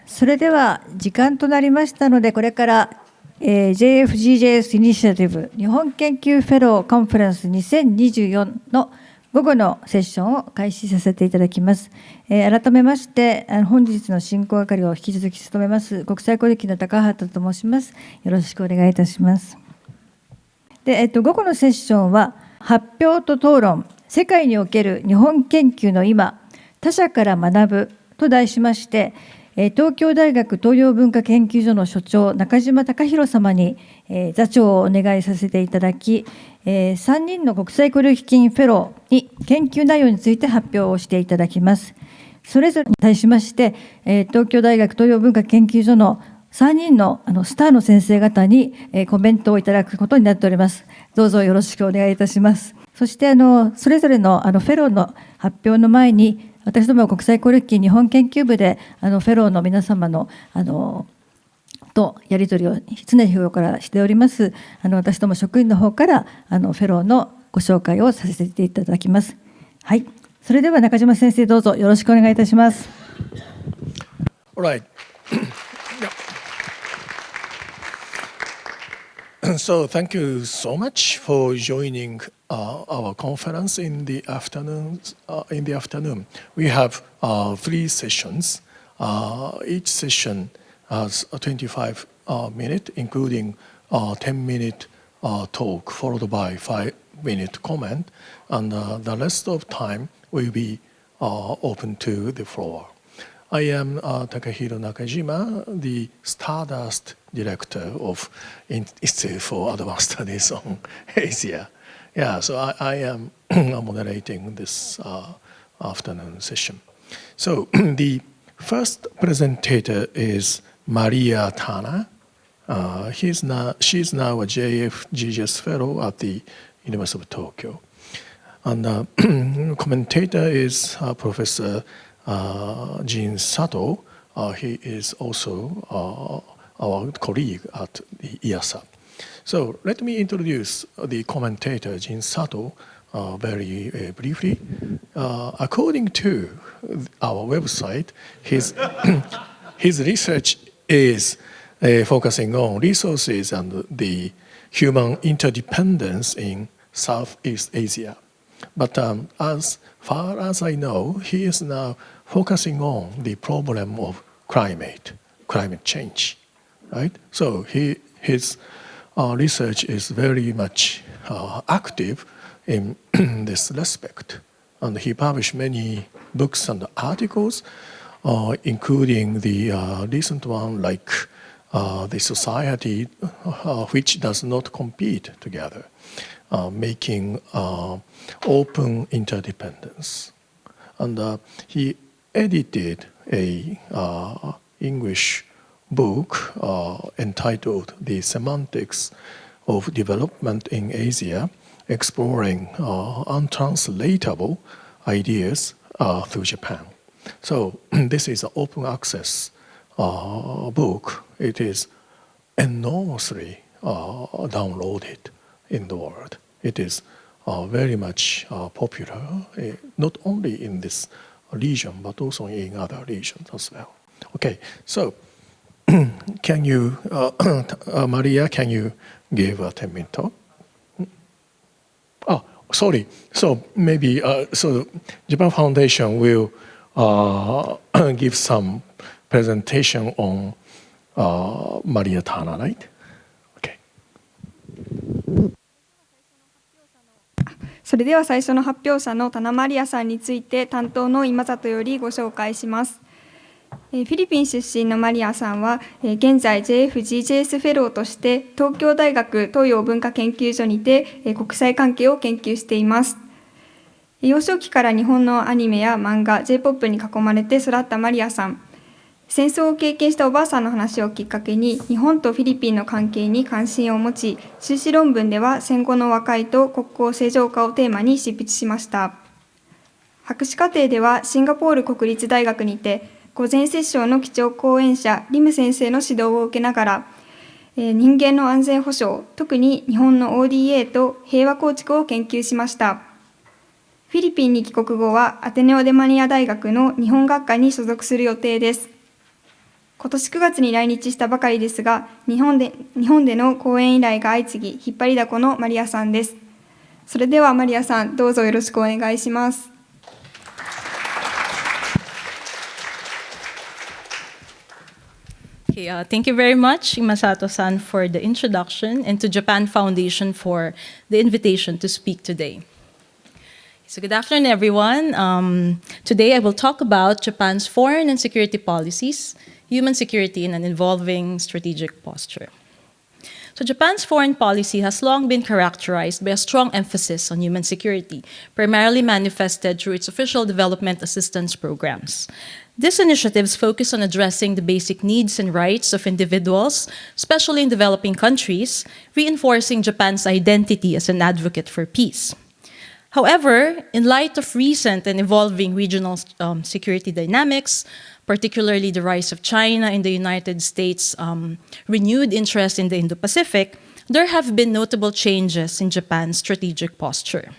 それでは時間となりましたので、これから、JF-GJS イニシアティブ日本研究フェローカンファレンス2024の午後のセッションを開始させていただきます。改めまして、本日の進行係を引き続き務めます国際交流基金の高畑と申します。よろしくお願いいたします。で、午後のセッションは発表と討論、世界における日本研究の今、他者から学ぶと題しまして、東京大学東洋文化研究所の所長、中島隆弘様に座長をお願いさせていただき、3人の国際交流基金フェローに研究内容について発表をしていただきます。それぞれに対しまして、東京大学東洋文化研究所の3人のスターの先生方にコメントをいただくことになっております。どうぞよろしくお願いいたします。そしてそれぞれのフェローの発表の前に、私ども国際交流基金日本研究部でフェローの皆様のとやり取りを常日頃からしております。私ども職員の方からフェローのご紹介をさせていただきます。はい。それでは中島先生、どうぞよろしくお願いいたします。Alright. So thank you so much for joining our conference in the afternoon. We have 3 sessions. Each session has a 25 minute, including 10-minute talk followed by 5-minute comment, and the rest of time will be open to the floor. I am Takahiro Nakajima, the Stardust Director of Institute for Advanced Studies on Asia. Yeah, so I am moderating this afternoon session. So the first presenter is Maria Tana. She's now a JF-GJS Fellow at the University of Tokyo. And the commentator is Professor Jin Sato. He is also our colleague at the IASA. So let me introduce the commentator Jin Sato very briefly. According to our website, his research is focusing on resources and the human interdependence in Southeast Asia. But as far as I know, he is now focusing on the problem of climate change, right? So his research is very much active in this respect, and he published many books and articles, including the recent one like the society which does not compete together, making open interdependence. And he edited a English book entitled The Semantics of Development in Asia, exploring untranslatable ideas through Japan. So this is an open access book. It is enormously downloaded in the world. It is very much popular, not only in this region, but also in other regions as well. Okay, so can you, Maria, can you give a 10-minute talk? Oh, sorry. So maybe, so Japan Foundation will give some presentation on Maria Tana, right? Okay. それでは最初の発表者の田名マリアさんについて担当の今里よりご紹介します。フィリピン出身のマリアさんは現在 JF-GJS フェローとして東京大学東洋文化研究所にて国際関係を研究しています。幼少期から日本のアニメや漫画、J-POP に囲まれて育ったマリアさん。戦争を経験したおばあさんの話をきっかけに日本とフィリピンの関係に関心を持ち、修士論文では戦後の和解と国交正常化をテーマに執筆しました。博士課程ではシンガポール国立大学にて午前セッションの基調講演者LIM先生の指導を受けながら、人間の安全保障、特に日本の ODA と平和構築を研究しました。フィリピンに帰国後はアテネオ・デ・マニア大学の日本学科に所属する予定です。今年9月に来日したばかりですが、日本での講演依頼が相次ぎ、引っ張りだこのマリアさんです。それではマリアさん、どうぞよろしくお願いします。Okay, thank you very much, Imasato-san, for the introduction, and to Japan Foundation for the invitation to speak today. So good afternoon, everyone. Today I will talk about Japan's foreign and security policies, human security, and an evolving strategic posture. So Japan's foreign policy has long been characterized by a strong emphasis on human security, primarily manifested through its official development assistance programs. These initiatives focus on addressing the basic needs and rights of individuals, especially in developing countries, reinforcing Japan's identity as an advocate for peace. However, in light of recent and evolving regional security dynamics, particularly the rise of China and the United States' renewed interest in the Indo-Pacific, there have been notable changes in Japan's strategic posture.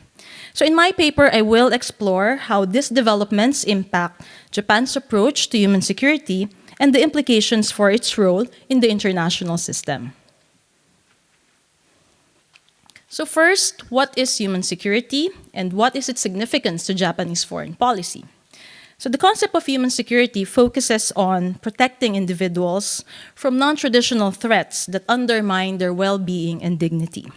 So in my paper, I will explore how these developments impact Japan's approach to human security and the implications for its role in the international system. So first, what is human security and what is its significance to Japanese foreign policy? So the concept of human security focuses on protecting individuals from non-traditional threats that undermine their well-being and dignity.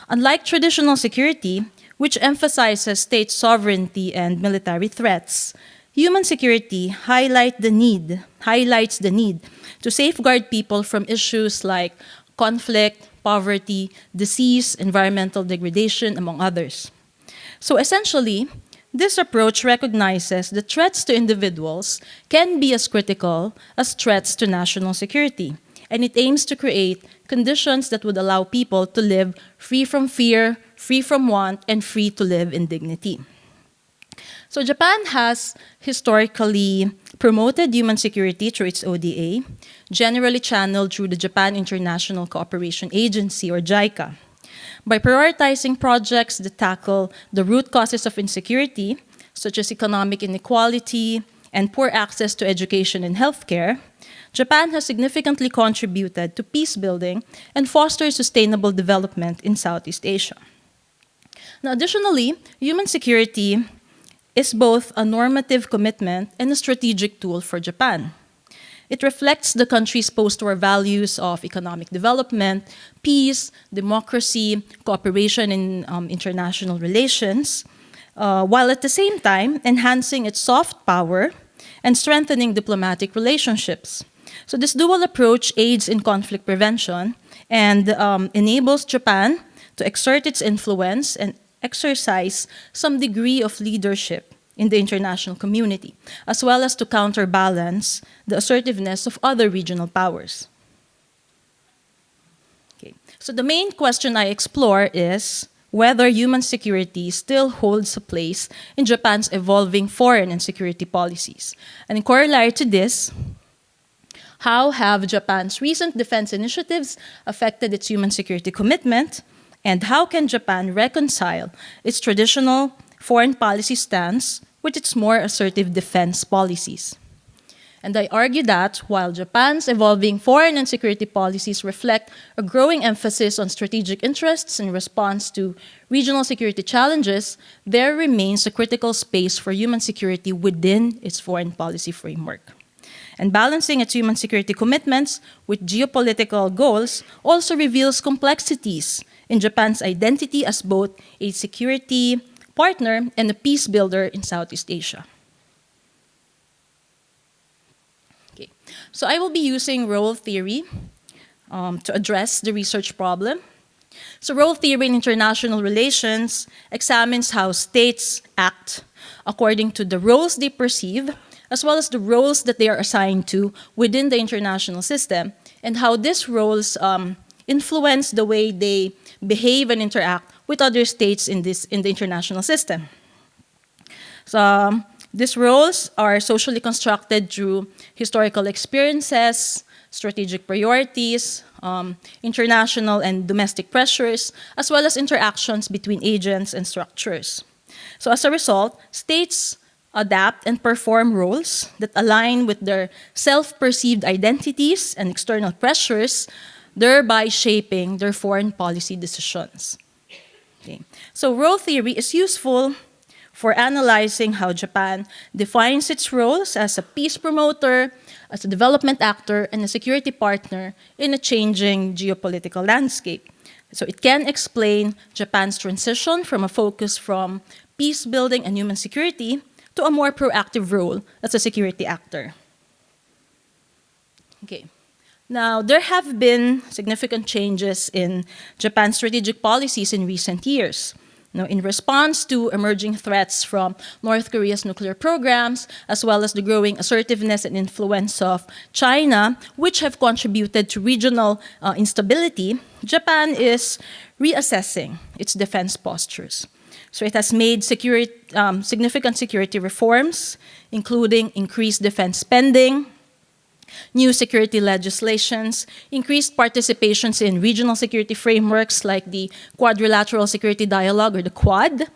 Unlike traditional security, which emphasizes state sovereignty and military threats, human security highlights the need to safeguard people from issues like conflict, poverty, disease, environmental degradation, among others. So essentially, this approach recognizes that threats to individuals can be as critical as threats to national security, and it aims to create conditions that would allow people to live free from fear, free from want, and free to live in dignity. So Japan has historically promoted human security through its ODA, generally channeled through the Japan International Cooperation Agency, or JICA. By prioritizing projects that tackle the root causes of insecurity, such as economic inequality and poor access to education and healthcare, Japan has significantly contributed to peace building and fostered sustainable development in Southeast Asia. Now, additionally, human security is both a normative commitment and a strategic tool for Japan. It reflects the country's post-war values of economic development, peace, democracy, cooperation in international relations, while at the same time enhancing its soft power and strengthening diplomatic relationships. So this dual approach aids in conflict prevention and enables Japan to exert its influence and exercise some degree of leadership in the international community, as well as to counterbalance the assertiveness of other regional powers. Okay. So the main question I explore is whether human security still holds a place in Japan's evolving foreign and security policies. And in corollary to this, how have Japan's recent defense initiatives affected its human security commitment? And how can Japan reconcile its traditional foreign policy stance with its more assertive defense policies? And I argue that while Japan's evolving foreign and security policies reflect a growing emphasis on strategic interests in response to regional security challenges, there remains a critical space for human security within its foreign policy framework. And balancing its human security commitments with geopolitical goals also reveals complexities in Japan's identity as both a security partner and a peace builder in Southeast Asia. Okay. So I will be using role theory to address the research problem. So role theory in international relations examines how states act according to the roles they perceive, as well as the roles that they are assigned to within the international system, and how these roles influence the way they behave and interact with other states in the international system. So these roles are socially constructed through historical experiences, strategic priorities, international and domestic pressures, as well as interactions between agents and structures. So as a result, states adapt, and perform roles that align with their self-perceived identities and external pressures, thereby shaping their foreign policy decisions. Okay. So role theory is useful for analyzing how Japan defines its roles as a peace promoter, as a development actor, and a security partner in a changing geopolitical landscape. So it can explain Japan's transition from a focus from peace building and human security to a more proactive role as a security actor. Okay. Now, there have been significant changes in Japan's strategic policies in recent years. Now, in response to emerging threats from North Korea's nuclear programs, as well as the growing assertiveness and influence of China, which have contributed to regional instability, Japan is reassessing its defense postures. So it has made significant security reforms, including increased defense spending, new security legislations, increased participations in regional security frameworks like the Quadrilateral Security Dialogue, or the Quad,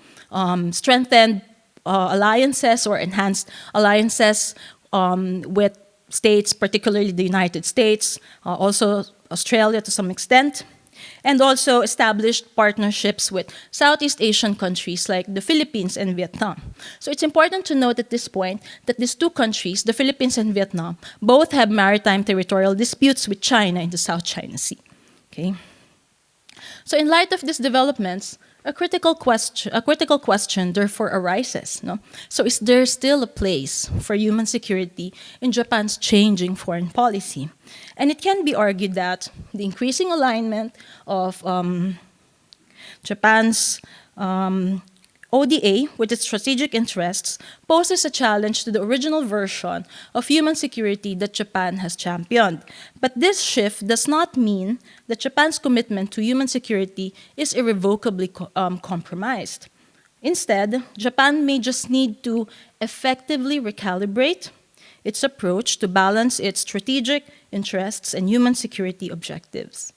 strengthened alliances or enhanced alliances with states, particularly the United States, also Australia to some extent, and also established partnerships with Southeast Asian countries like the Philippines and Vietnam. So it's important to note at this point that these two countries, the Philippines and Vietnam, both have maritime territorial disputes with China in the South China Sea. Okay? So in light of these developments, a critical question therefore arises. No? So is there still a place for human security in Japan's changing foreign policy? And it can be argued that the increasing alignment of Japan's ODA with its strategic interests poses a challenge to the original version of human security that Japan has championed. But this shift does not mean that Japan's commitment to human security is irrevocably compromised. Instead, Japan may just need to effectively recalibrate its approach to balance its strategic interests and human security objectives.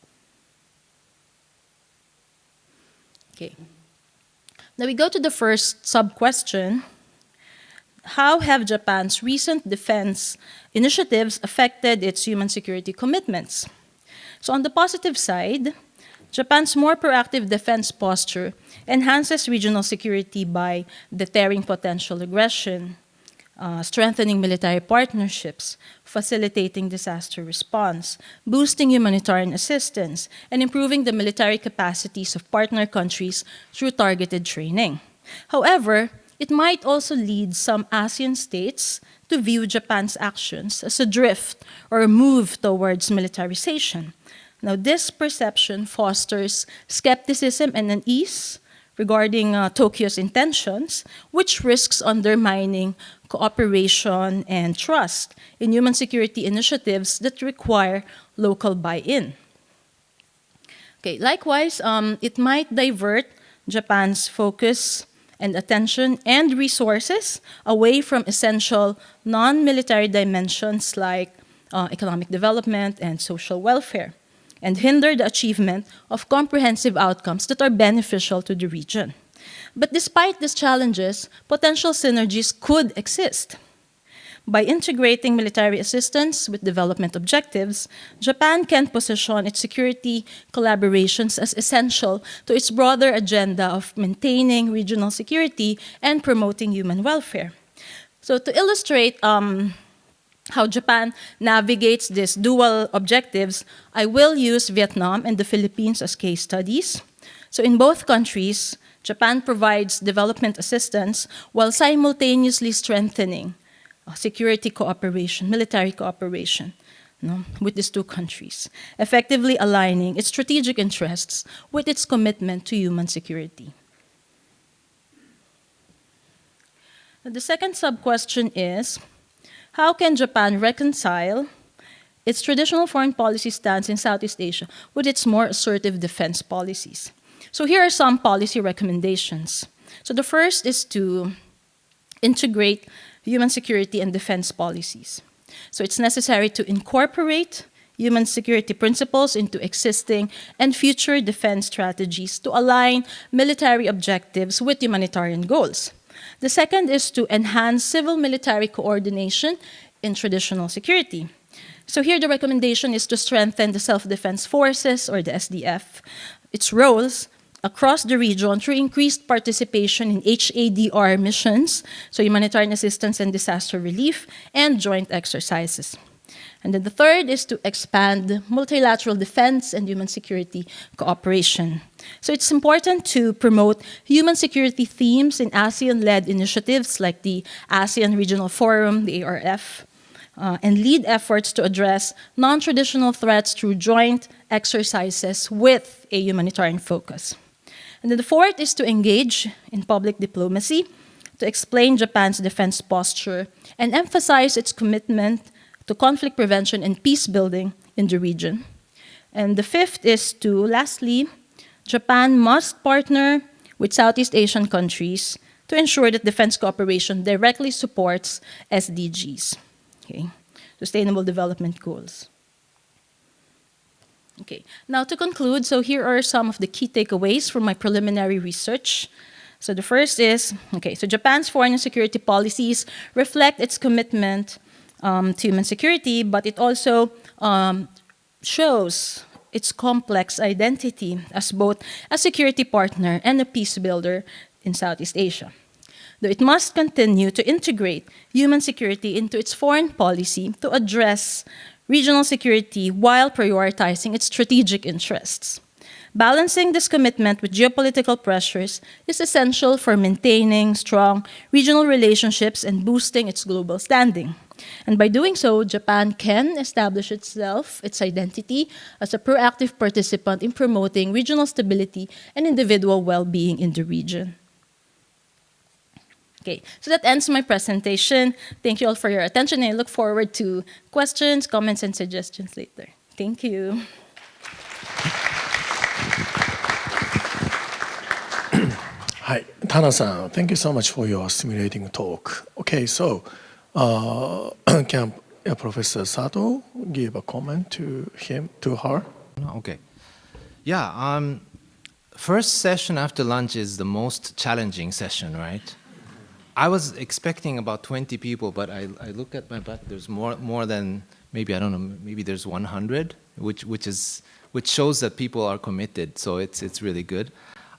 Okay. Now we go to the first sub-question. How have Japan's recent defense initiatives affected its human security commitments? So on the positive side, Japan's more proactive defense posture enhances regional security by deterring potential aggression, strengthening military partnerships, facilitating disaster response, boosting humanitarian assistance, and improving the military capacities of partner countries through targeted training. However, it might also lead some ASEAN states to view Japan's actions as a drift or a move towards militarization. Now, this perception fosters skepticism and unease regarding Tokyo's intentions, which risks undermining cooperation and trust in human security initiatives that require local buy-in. Okay, likewise, it might divert Japan's focus and attention and resources away from essential non-military dimensions like economic development and social welfare, and hinder the achievement of comprehensive outcomes that are beneficial to the region. But despite these challenges, potential synergies could exist. By integrating military assistance with development objectives, Japan can position its security collaborations as essential to its broader agenda of maintaining regional security and promoting human welfare. So to illustrate how Japan navigates these dual objectives, I will use Vietnam and the Philippines as case studies. So in both countries, Japan provides development assistance while simultaneously strengthening security cooperation, military cooperation, with these two countries, effectively aligning its strategic interests with its commitment to human security. Now, the second sub-question is, how can Japan reconcile its traditional foreign policy stance in Southeast Asia with its more assertive defense policies? So here are some policy recommendations. So the first is to integrate human security and defense policies. So it's necessary to incorporate human security principles into existing and future defense strategies to align military objectives with humanitarian goals. The second is to enhance civil-military coordination in traditional security. So here the recommendation is to strengthen the Self-Defense Forces, or the SDF, its roles across the region through increased participation in HADR missions, so humanitarian assistance and disaster relief, and joint exercises. And then the third is to expand multilateral defense and human security cooperation. So it's important to promote human security themes in ASEAN-led initiatives like the ASEAN Regional Forum, the ARF, and lead efforts to address non-traditional threats through joint exercises with a humanitarian focus. And then the fourth is to engage in public diplomacy, to explain Japan's defense posture, and emphasize its commitment to conflict prevention and peace building in the region. And the fifth is to, lastly, Japan must partner with Southeast Asian countries to ensure that defense cooperation directly supports SDGs, okay, Sustainable Development Goals. Okay, now to conclude, so here are some of the key takeaways from my preliminary research. So the first is, okay, so Japan's foreign and security policies reflect its commitment to human security, but it also shows its complex identity as both a security partner and a peace builder in Southeast Asia. Though it must continue to integrate human security into its foreign policy to address regional security while prioritizing its strategic interests. Balancing this commitment with geopolitical pressures is essential for maintaining strong regional relationships and boosting its global standing. And by doing so, Japan can establish itself, its identity, as a proactive participant in promoting regional stability and individual well-being in the region. Okay, so that ends my presentation. Thank you all for your attention, and I look forward to questions, comments, and suggestions later. Thank you. Hi, Tana-san, thank you so much for your stimulating talk. Okay, so can Professor Sato give a comment to her? Okay. Yeah, first session after lunch is the most challenging session, right? I was expecting about 20 people, but I look at my back, there's more than, maybe, I don't know, maybe there's 100, which shows that people are committed, so it's really good.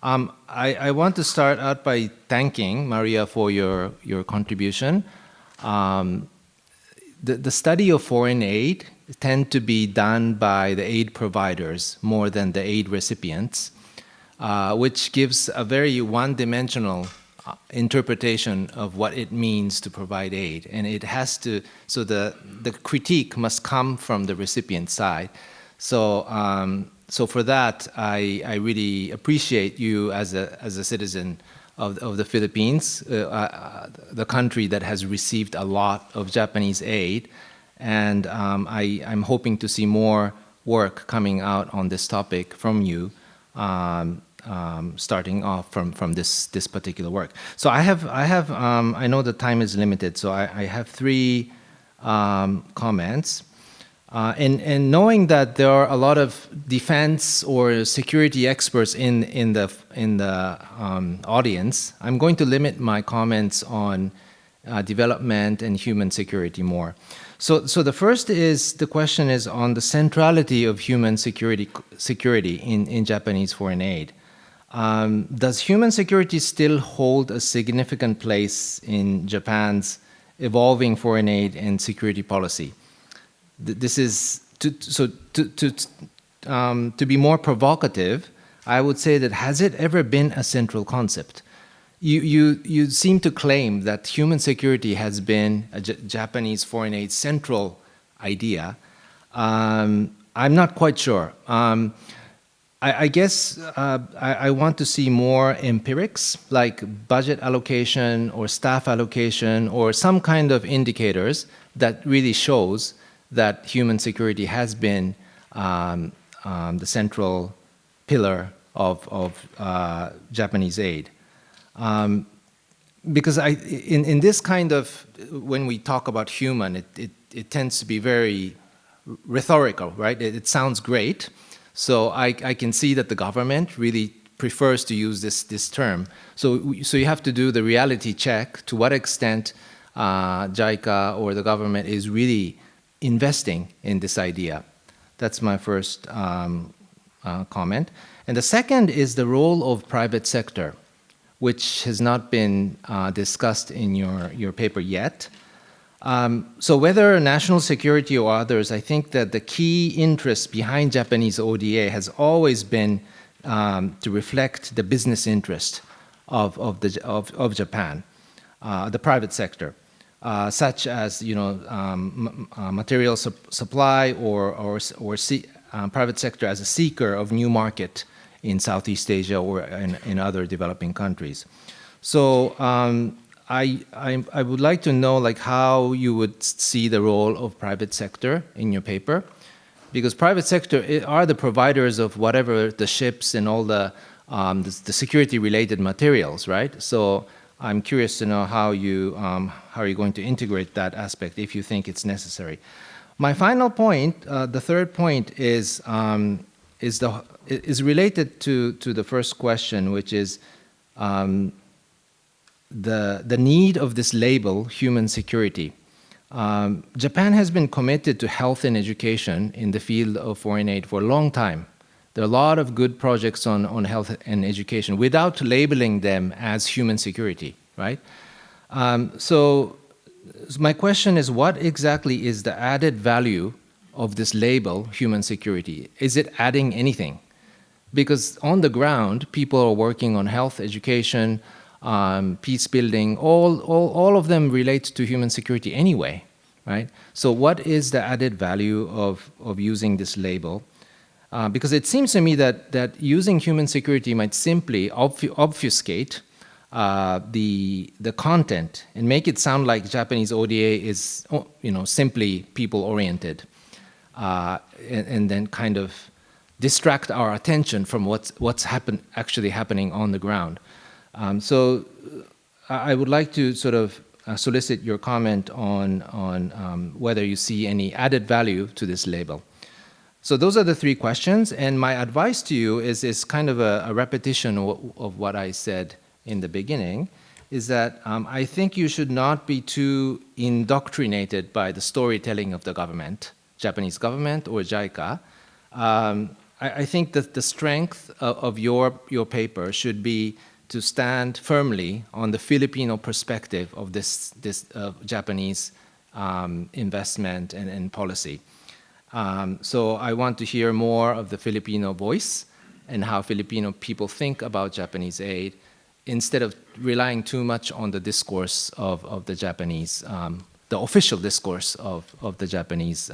I want to start out by thanking Maria for your contribution. The study of foreign aid tend to be done by the aid providers more than the aid recipients, which gives a very one-dimensional interpretation of what it means to provide aid. And it has to, so the critique must come from the recipient side. So, so for that, I really appreciate you as a citizen of the Philippines, the country that has received a lot of Japanese aid. And I'm hoping to see more work coming out on this topic from you, starting off from this particular work. So I know the time is limited, so I have three comments. And knowing that there are a lot of defense or security experts in the audience, I'm going to limit my comments on development and human security more. So the first is, the question is on the centrality of human security in Japanese foreign aid. Does human security still hold a significant place in Japan's evolving foreign aid and security policy? This is to be more provocative, I would say that has it ever been a central concept? You seem to claim that human security has been a Japanese foreign aid central idea. I'm not quite sure. I guess I want to see more empirics, like budget allocation or staff allocation or some kind of indicators that really shows that human security has been the central pillar of Japanese aid. Because in this kind of, when we talk about human, it tends to be very rhetorical, right? It sounds great. So I can see that the government really prefers to use this term. So you have to do the reality check to what extent JICA or the government is really investing in this idea. That's my first comment. And the second is the role of private sector, which has not been discussed in your paper yet. So whether national security or others, I think that the key interest behind Japanese ODA has always been to reflect the business interest of Japan, the private sector, such as material supply or private sector as a seeker of new market in Southeast Asia or in other developing countries. So I would like to know how you would see the role of private sector in your paper, because private sector are the providers of whatever the ships and all the security related materials, right? So I'm curious to know how you're going to integrate that aspect if you think it's necessary. My final point, the third point, is related to the first question, which is the need of this label, human security. Japan has been committed to health and education in the field of foreign aid for a long time. There are a lot of good projects on health and education without labeling them as human security, right? So my question is, what exactly is the added value of this label, human security? Is it adding anything? Because on the ground, people are working on health, education, peace building, all of them relate to human security anyway, right? So what is the added value of using this label? Because it seems to me that using human security might simply obfuscate the content and make it sound like Japanese ODA is simply people-oriented, and then kind of distract our attention from what's actually happening on the ground. So I would like to sort of solicit your comment on whether you see any added value to this label. So those are the three questions, and my advice to you is kind of a repetition of what I said in the beginning, is that I think you should not be too indoctrinated by the storytelling of the government, Japanese government or JICA. I think that the strength of your paper should be to stand firmly on the Filipino perspective of this Japanese investment and policy. So I want to hear more of the Filipino voice and how Filipino people think about Japanese aid, instead of relying too much on the discourse of the Japanese, the official discourse of the Japanese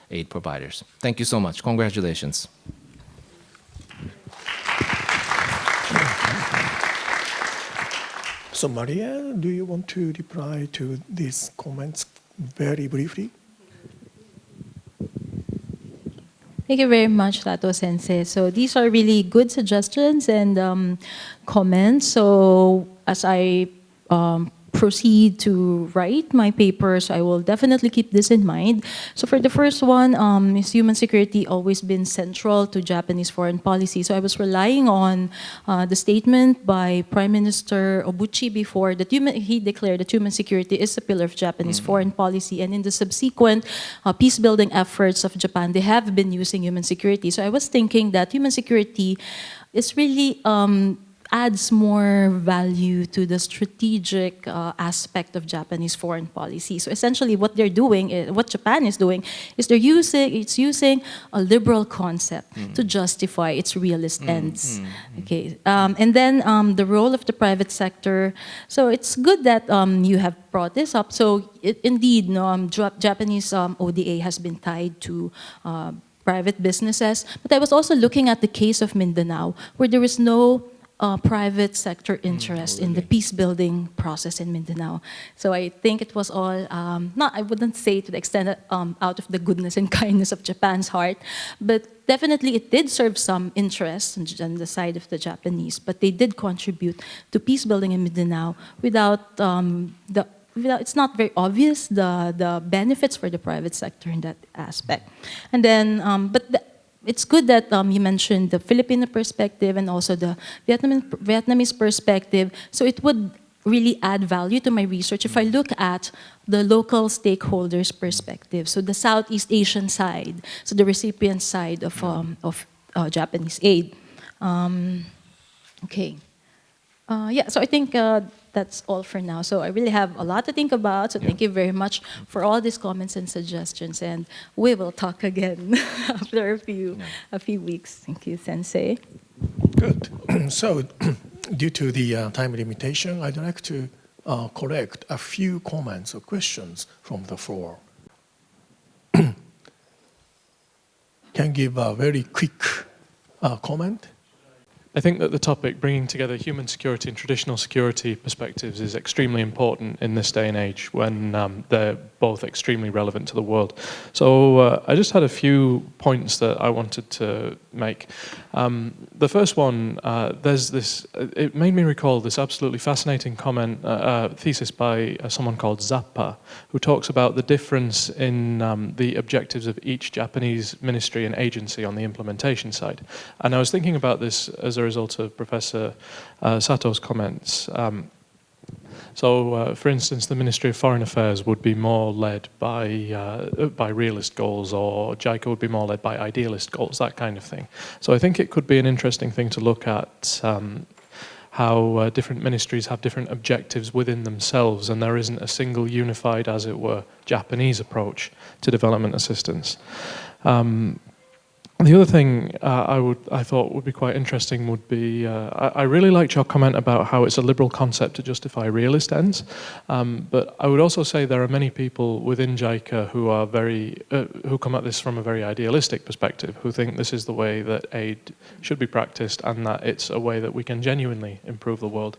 aid providers. Thank you so much. Congratulations. So Maria, do you want to reply to these comments very briefly? Thank you very much, Tato Sensei. So these are really good suggestions and comments. So as I proceed to write my papers, I will definitely keep this in mind. So for the first one, is human security always been central to Japanese foreign policy? So I was relying on the statement by Prime Minister Obuchi before that he declared that human security is a pillar of Japanese foreign policy, and in the subsequent peace-building efforts of Japan, they have been using human security. So I was thinking that human security is really adds more value to the strategic aspect of Japanese foreign policy. So essentially what they're doing, what Japan is doing, is it's using a liberal concept to justify its realist ends. Okay, and then the role of the private sector. So it's good that you have brought this up. So indeed, Japanese ODA has been tied to private businesses. But I was also looking at the case of Mindanao, where there is no private sector interest in the peace-building process in Mindanao. So I think it was all, I wouldn't say to the extent out of the goodness and kindness of Japan's heart, but definitely it did serve some interest on the side of the Japanese, but they did contribute to peace-building in Mindanao without it's not very obvious the benefits for the private sector in that aspect. And then, it's good that you mentioned the Filipino perspective and also the Vietnamese perspective. So it would really add value to my research if I look at the local stakeholders' perspective. So the Southeast Asian side, so the recipient side of Japanese aid. Okay. Yeah, so I think that's all for now. So I really have a lot to think about. So thank you very much for all these comments and suggestions. And we will talk again after a few weeks. Thank you, Sensei. Good. So, due to the time limitation, I'd like to correct a few comments or questions from the floor. Can give a very quick comment? I think that the topic, bringing together human security and traditional security perspectives, is extremely important in this day and age when they're both extremely relevant to the world. So I just had a few points that I wanted to make. The first one, there's this, it made me recall this absolutely fascinating thesis by someone called Zappa, who talks about the difference in the objectives of each Japanese ministry and agency on the implementation side. And I was thinking about this as a result of Professor Sato's comments. So, for instance, the Ministry of Foreign Affairs would be more led by realist goals, or JICA would be more led by idealist goals, that kind of thing. So I think it could be an interesting thing to look at how different ministries have different objectives within themselves, and there isn't a single unified, as it were, Japanese approach to development assistance. The other thing I thought would be quite interesting would be, I really liked your comment about how it's a liberal concept to justify realist ends, but I would also say there are many people within JICA who are who come at this from a very idealistic perspective, who think this is the way that aid should be practiced and that it's a way that we can genuinely improve the world.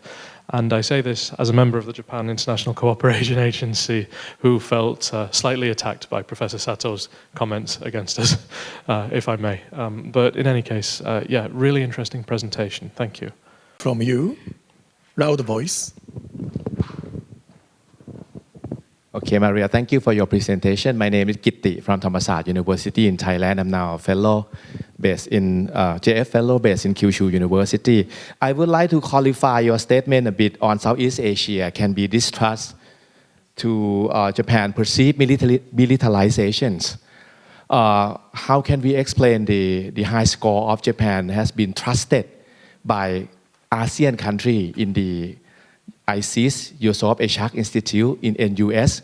And I say this as a member of the Japan International Cooperation Agency who felt slightly attacked by Professor Sato's comments against us, if I may. But in any case, yeah, really interesting presentation. Thank you. From you, loud voice. Okay, Maria, thank you for your presentation. My name is Gitti from Thammasat University in Thailand. I'm now a fellow based in JF fellow based in Kyushu University. I would like to qualify your statement a bit on Southeast Asia can be distrust to Japan perceived militarizations. How can we explain the high score of Japan has been trusted by ASEAN country in the ISIS, Yusuf Ishaq Institute in NUS?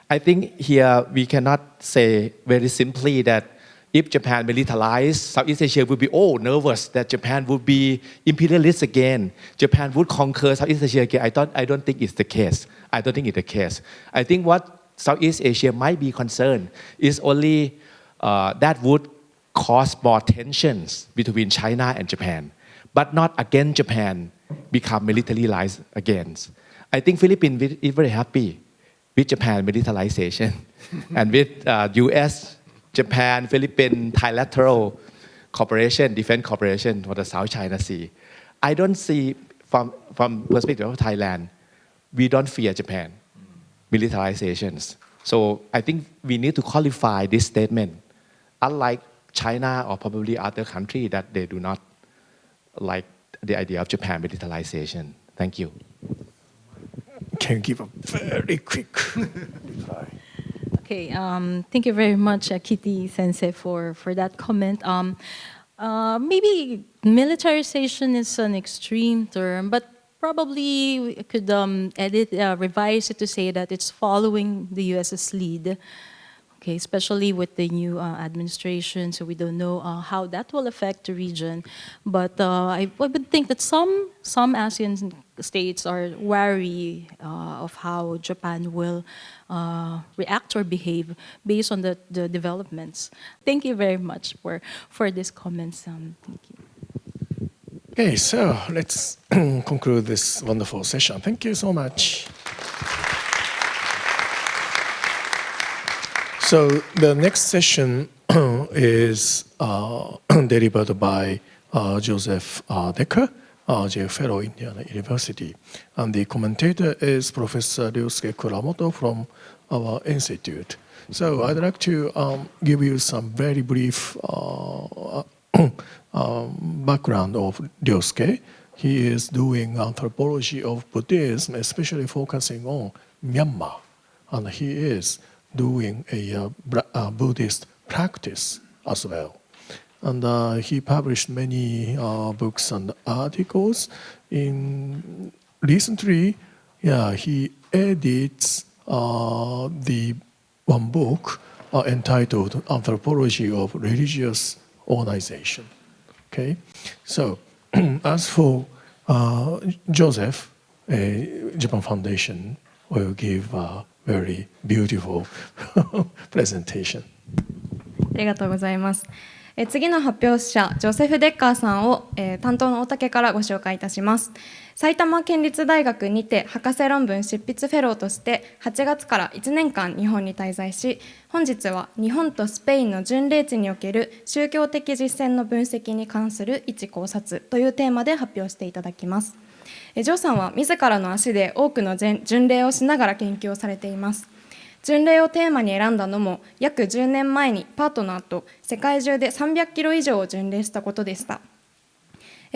I think here we cannot say very simply that if Japan militarized, Southeast Asia would be nervous that Japan would be imperialist again. Japan would conquer Southeast Asia again. I don't think it's the case. I don't think it's the case. I think what Southeast Asia might be concerned is only that would cause more tensions between China and Japan, but not against Japan become militarized again. I think Philippines is very happy with Japan militarization and with US, Japan, Philippines trilateral cooperation, defense cooperation for the South China Sea. I don't see from perspective of Thailand, we don't fear Japan militarizations. So I think we need to qualify this statement. Unlike China or probably other countries that they do not like the idea of Japan militarization. Thank you. Can give a very quick reply. Okay, thank you very much, Kitty Sensei, for that comment. Maybe militarization is an extreme term, but probably we could revise it to say that it's following the US's lead. Okay, especially with the new administration, so we don't know how that will affect the region. But I would think that some ASEAN states are wary of how Japan will react or behave based on the developments. Thank you very much for these comments. Thank you. Okay, so let's conclude this wonderful session. Thank you so much. So the next session is delivered by Joseph Decker, JF Fellow, Indiana University. And the commentator is Professor Ryosuke Kuramoto from our institute. So I'd like to give you some very brief background of Ryosuke. He is doing anthropology of Buddhism, especially focusing on Myanmar. And he is doing a Buddhist practice as well. And he published many books and articles. Recently, he edits the one book entitled Anthropology of Religious Organization. Okay, so as for Joseph, Japan Foundation will give a very beautiful presentation. ありがとうございます。次の発表者、ジョセフ・デッカーさんを、担当の大竹からご紹介いたします。埼玉県立大学にて博士論文執筆フェローとして8月から1年間日本に滞在し、本日は日本とスペインの巡礼地における宗教的実践の分析に関する一考察というテーマで発表していただきます。ジョーさんは自らの足で多くの巡礼をしながら研究をされています。巡礼をテーマに選んだのも約10年前にパートナーと世界中で300キロ以上を巡礼したことでした。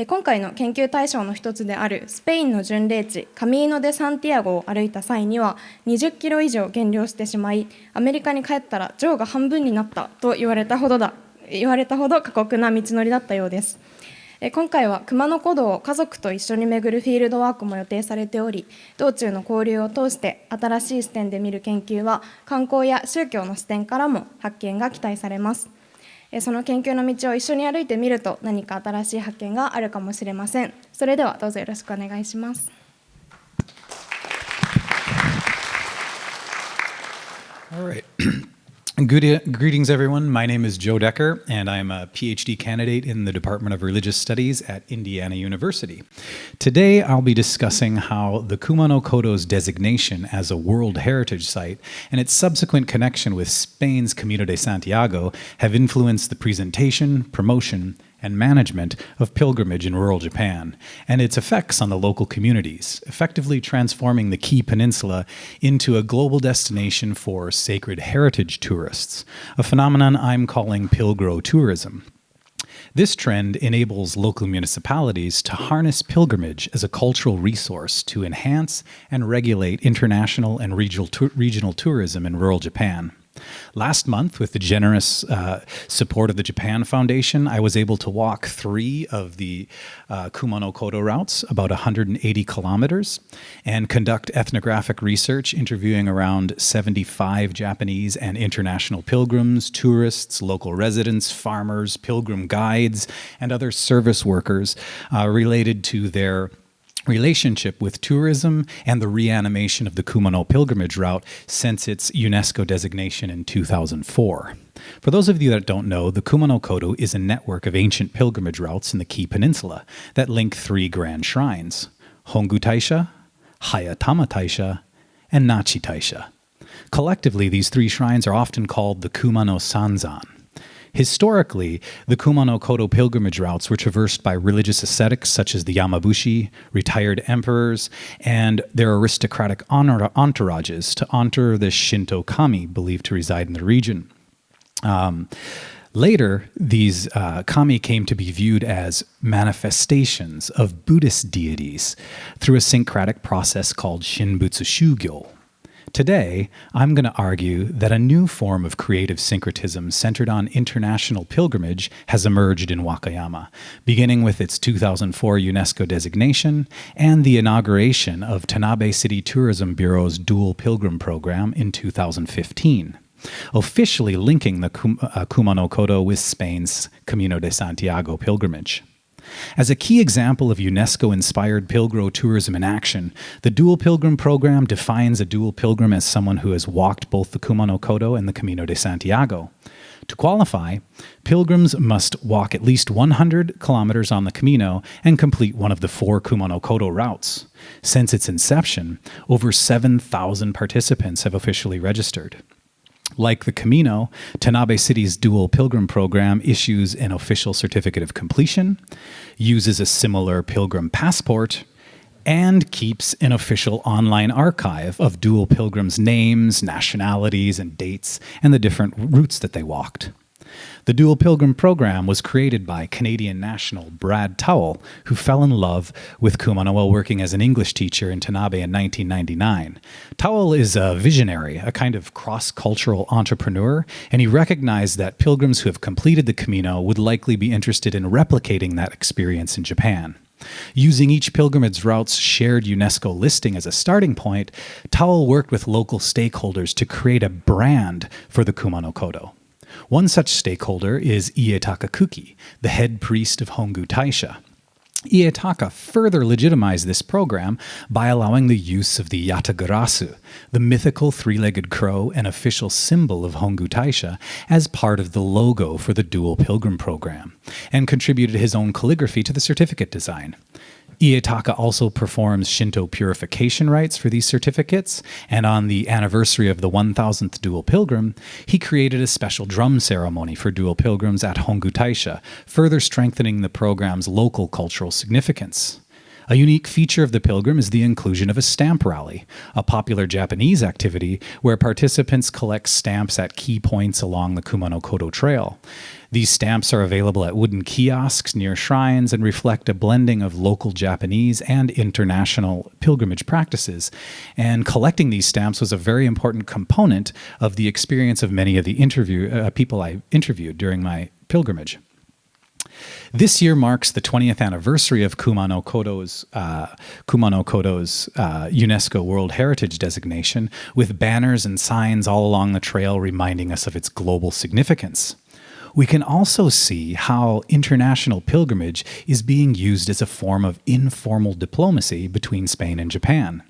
今回の研究対象の一つであるスペインの巡礼地カミーノ・デ・サンティアゴを歩いた際には20キロ以上減量してしまい、アメリカに帰ったらジョーが半分になったと言われたほど過酷な道のりだったようです。今回は熊野古道を家族と一緒に巡るフィールドワークも予定されており、道中の交流を通して新しい視点で見る研究は観光や宗教の視点からも発見が期待されます。その研究の道を一緒に歩いてみると何か新しい発見があるかもしれません。それではどうぞよろしくお願いします。All right. Greetings, everyone. My name is Joe Decker, and I'm a PhD candidate in the Department of Religious Studies at Indiana University. Today, I'll be discussing how the Kumano-Kodo's designation as a World Heritage Site and its subsequent connection with Spain's Camino de Santiago have influenced the presentation, promotion, and management of pilgrimage in rural Japan, and its effects on the local communities, effectively transforming the Key Peninsula into a global destination for sacred heritage tourists, a phenomenon I'm calling pilgro-tourism. This trend enables local municipalities to harness pilgrimage as a cultural resource to enhance and regulate international and regional tourism in rural Japan. Last month, with the generous support of the Japan Foundation, I was able to walk 3 of the Kumano-Kodo routes, about 180 kilometers, and conduct ethnographic research, interviewing around 75 Japanese and international pilgrims, tourists, local residents, farmers, pilgrim guides, and other service workers related to their relationship with tourism and the reanimation of the Kumano pilgrimage route since its UNESCO designation in 2004. For those of you that don't know, the Kumano-Kodo is a network of ancient pilgrimage routes in the Key Peninsula that link 3 grand shrines: Hongu Taisha, Hayatama Taisha, and Nachi Taisha. Collectively, these 3 shrines are often called the Kumano Sanzan. Historically, the Kumano-Kodo pilgrimage routes were traversed by religious ascetics such as the Yamabushi, retired emperors, and their aristocratic entourages to honor the Shinto kami believed to reside in the region. Later, these kami came to be viewed as manifestations of Buddhist deities through a syncretic process called Shinbutsu Shugyo. Today, I'm going to argue that a new form of creative syncretism centered on international pilgrimage has emerged in Wakayama, beginning with its 2004 UNESCO designation and the inauguration of Tanabe City Tourism Bureau's dual pilgrim program in 2015, officially linking the Kumano-Kodo with Spain's Camino de Santiago pilgrimage. As a key example of UNESCO-inspired pilgro-tourism in action, the Dual Pilgrim Program defines a dual pilgrim as someone who has walked both the Kumano-Kodo and the Camino de Santiago. To qualify, pilgrims must walk at least 100 kilometers on the Camino and complete one of the 4 Kumano-Kodo routes. Since its inception, over 7,000 participants have officially registered. Like the Camino, Tanabe City's dual pilgrim program issues an official certificate of completion, uses a similar pilgrim passport, and keeps an official online archive of dual pilgrims' names, nationalities, and dates, and the different routes that they walked. The dual pilgrim program was created by Canadian national Brad Towell, who fell in love with Kumano while working as an English teacher in Tanabe in 1999. Towell is a visionary, a kind of cross-cultural entrepreneur, and he recognized that pilgrims who have completed the Camino would likely be interested in replicating that experience in Japan. Using each pilgrimage route's shared UNESCO listing as a starting point, Towell worked with local stakeholders to create a brand for the Kumano Kodo. One such stakeholder is Ietaka Kuki, the head priest of Hongu Taisha. Ietaka further legitimized this program by allowing the use of the yatagarasu, the mythical three-legged crow and official symbol of Hongu Taisha, as part of the logo for the dual pilgrim program, and contributed his own calligraphy to the certificate design. Ietaka also performs Shinto purification rites for these certificates, and on the anniversary of the 1000th dual pilgrim, he created a special drum ceremony for dual pilgrims at Hongu Taisha, further strengthening the program's local cultural significance. A unique feature of the pilgrim is the inclusion of a stamp rally, a popular Japanese activity where participants collect stamps at key points along the Kumano Kodo Trail. These stamps are available at wooden kiosks near shrines and reflect a blending of local Japanese and international pilgrimage practices. And collecting these stamps was a very important component of the experience of many of the people I interviewed during my pilgrimage. This year marks the 20th anniversary of Kumano Kodo's UNESCO World Heritage designation, with banners and signs all along the trail reminding us of its global significance. We can also see how international pilgrimage is being used as a form of informal diplomacy between Spain and Japan.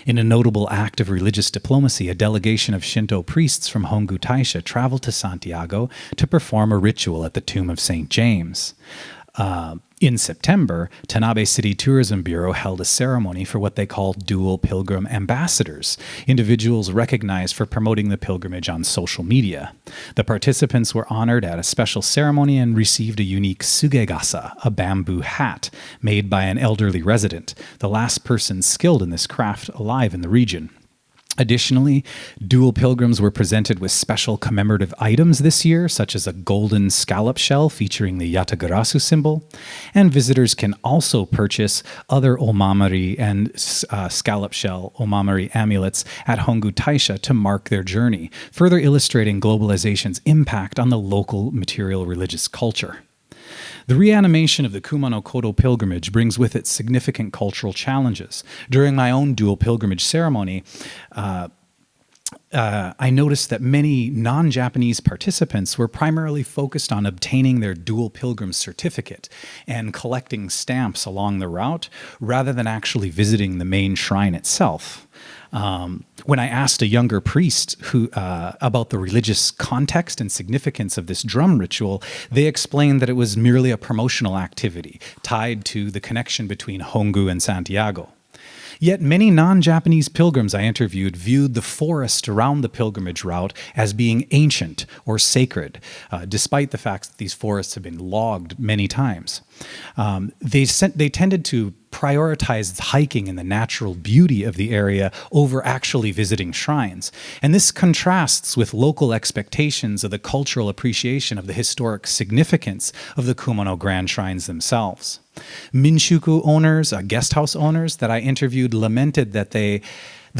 In a notable act of religious diplomacy, a delegation of Shinto priests from Hongu Taisha traveled to Santiago to perform a ritual at the tomb of St. James. In September, Tanabe City Tourism Bureau held a ceremony for what they called dual pilgrim ambassadors, individuals recognized for promoting the pilgrimage on social media. The participants were honored at a special ceremony and received a unique sugegasa, a bamboo hat, made by an elderly resident, the last person skilled in this craft alive in the region. Additionally, dual pilgrims were presented with special commemorative items this year, such as a golden scallop shell featuring the yatagarasu symbol, and visitors can also purchase other omamari and scallop shell omamari amulets at Hongu Taisha to mark their journey, further illustrating globalization's impact on the local material religious culture. The reanimation of the Kumano Kodo pilgrimage brings with it significant cultural challenges. During my own dual pilgrimage ceremony, I noticed that many non-Japanese participants were primarily focused on obtaining their dual pilgrim certificate and collecting stamps along the route rather than actually visiting the main shrine itself. When I asked a younger priest about the religious context and significance of this drum ritual, they explained that it was merely a promotional activity tied to the connection between Hongu and Santiago. Yet many non-Japanese pilgrims I interviewed viewed the forest around the pilgrimage route as being ancient or sacred, despite the fact that these forests have been logged many times. They tended to prioritize hiking and the natural beauty of the area over actually visiting shrines. And this contrasts with local expectations of the cultural appreciation of the historic significance of the Kumano Grand Shrines themselves. Minshuku owners, guest house owners that I interviewed lamented that the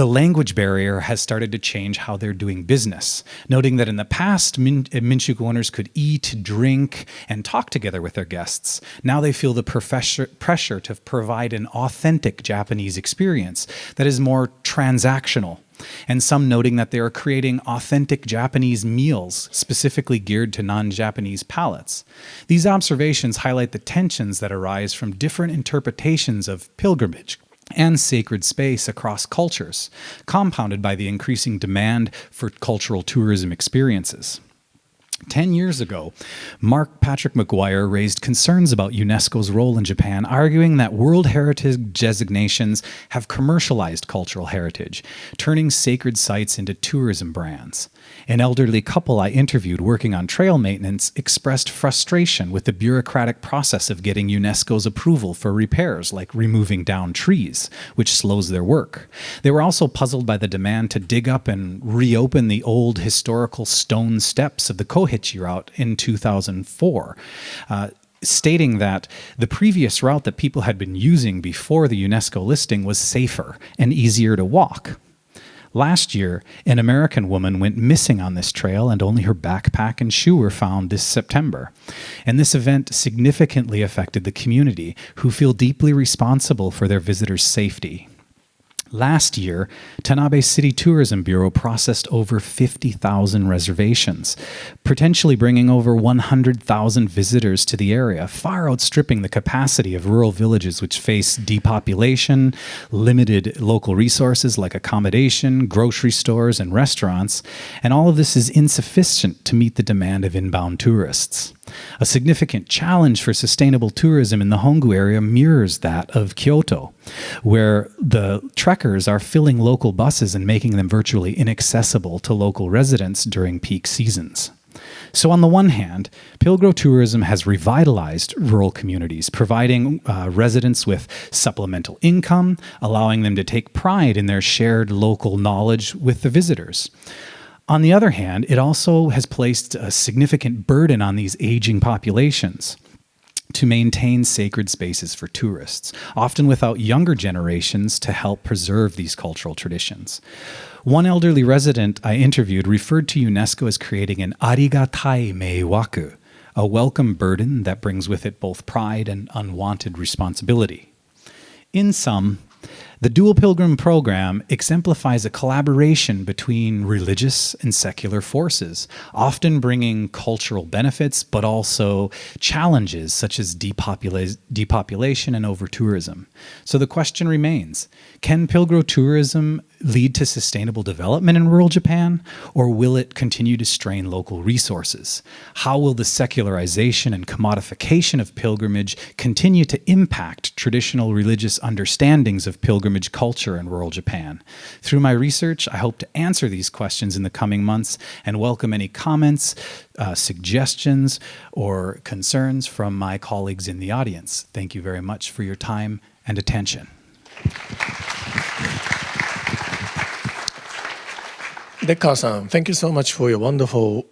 language barrier has started to change how they're doing business, noting that in the past, Minshuku owners could eat, drink, and talk together with their guests. Now they feel the pressure to provide an authentic Japanese experience that is more transactional, and some noting that they are creating authentic Japanese meals specifically geared to non-Japanese palates. These observations highlight the tensions that arise from different interpretations of pilgrimage and sacred space across cultures, compounded by the increasing demand for cultural tourism experiences. 10 years ago, Mark Patrick McGuire raised concerns about UNESCO's role in Japan, arguing that World Heritage designations have commercialized cultural heritage, turning sacred sites into tourism brands. An elderly couple I interviewed working on trail maintenance expressed frustration with the bureaucratic process of getting UNESCO's approval for repairs, like removing downed trees, which slows their work. They were also puzzled by the demand to dig up and reopen the old historical stone steps of the Kohichi route in 2004. Stating that the previous route that people had been using before the UNESCO listing was safer and easier to walk. Last year, an American woman went missing on this trail and only her backpack and shoe were found this September. And this event significantly affected the community, who feel deeply responsible for their visitors' safety. Last year, Tanabe City Tourism Bureau processed over 50,000 reservations, potentially bringing over 100,000 visitors to the area, far outstripping the capacity of rural villages which face depopulation, limited local resources like accommodation, grocery stores, and restaurants, and all of this is insufficient to meet the demand of inbound tourists. A significant challenge for sustainable tourism in the Hongu area mirrors that of Kyoto, where the trekkers are filling local buses and making them virtually inaccessible to local residents during peak seasons. So on the one hand, Pilgro tourism has revitalized rural communities, providing residents with supplemental income, allowing them to take pride in their shared local knowledge with the visitors. On the other hand, it also has placed a significant burden on these aging populations to maintain sacred spaces for tourists, often without younger generations to help preserve these cultural traditions. One elderly resident I interviewed referred to UNESCO as creating an arigatai meiwaku, a welcome burden that brings with it both pride and unwanted responsibility. In sum, the Dual Pilgrim program exemplifies a collaboration between religious and secular forces, often bringing cultural benefits, but also challenges such as depopulation and over-tourism. So the question remains, can Pilgro tourism lead to sustainable development in rural Japan, or will it continue to strain local resources? How will the secularization and commodification of pilgrimage continue to impact traditional religious understandings of pilgrimage culture in rural Japan? Through my research, I hope to answer these questions in the coming months and welcome any comments, suggestions, or concerns from my colleagues in the audience. Thank you very much for your time and attention. Decker-san, thank you so much for your wonderful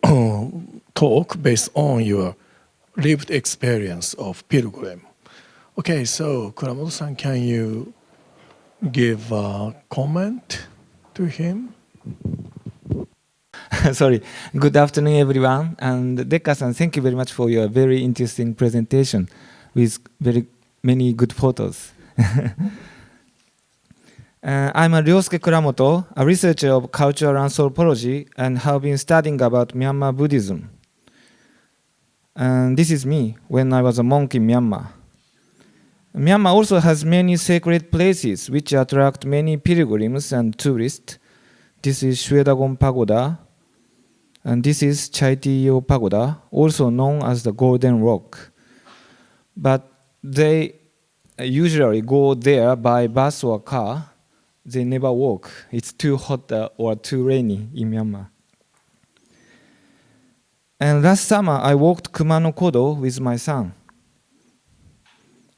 talk based on your lived experience of pilgrim. Okay, so Kuramoto-san, can you give a comment to him? Sorry. Good afternoon, everyone. And Decker-san, thank you very much for your very interesting presentation with very many good photos. I'm Ryosuke Kuramoto, a researcher of cultural anthropology and have been studying about Myanmar Buddhism. And this is me when I was a monk in Myanmar. Myanmar also has many sacred places which attract many pilgrims and tourists. This is Shwedagon Pagoda, and this is Chaitiyo Pagoda, also known as the Golden Rock. But they usually go there by bus or car. They never walk. It's too hot or too rainy in Myanmar. And last summer, I walked Kumano Kodo with my son.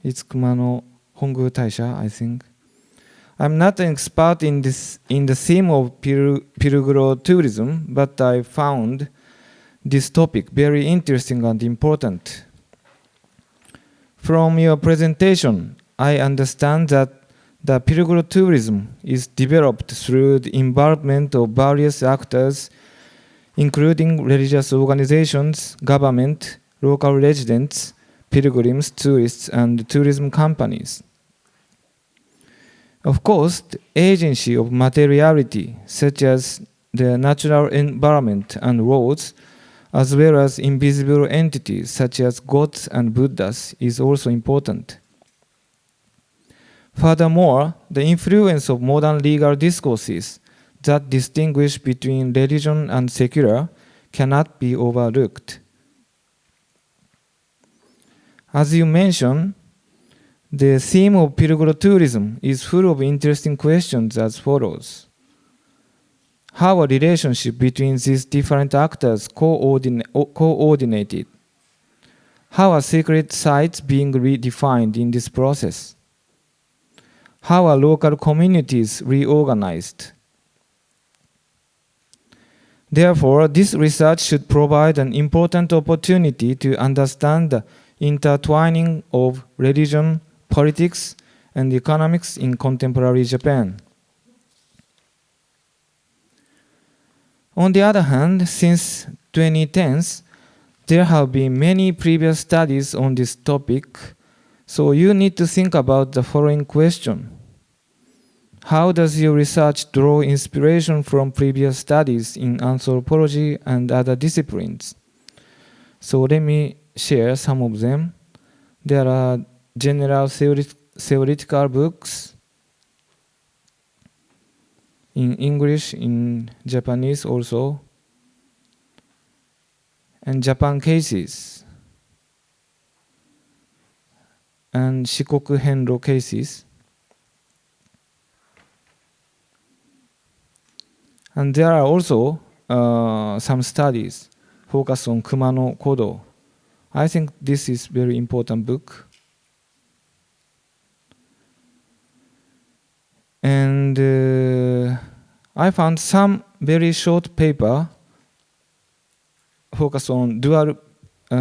It's Kumano Hongu Taisha, I think. I'm not an expert in the theme of pilgro tourism, but I found this topic very interesting and important. From your presentation, I understand that the pilgro tourism is developed through the involvement of various actors, including religious organizations, government, local residents, pilgrims, tourists, and tourism companies. Of course, the agency of materiality, such as the natural environment and roads, as well as invisible entities such as gods and Buddhas, is also important. Furthermore, the influence of modern legal discourses that distinguish between religion and secular cannot be overlooked. As you mentioned, the theme of pilgrim tourism is full of interesting questions as follows. How a relationship between these different actors coordinated? How are secret sites being redefined in this process? How are local communities reorganized? Therefore, this research should provide an important opportunity to understand the intertwining of religion, politics, and economics in contemporary Japan. On the other hand, since 2010s, there have been many previous studies on this topic, so you need to think about the following question. How does your research draw inspiration from previous studies in anthropology and other disciplines? So let me share some of them. There are general theoretical books in English, in Japanese also, and Japan cases, and Shikoku Henro cases. And there are also some studies focused on Kumano Kodo. I think this is a very important book. And I found some very short paper focused on dual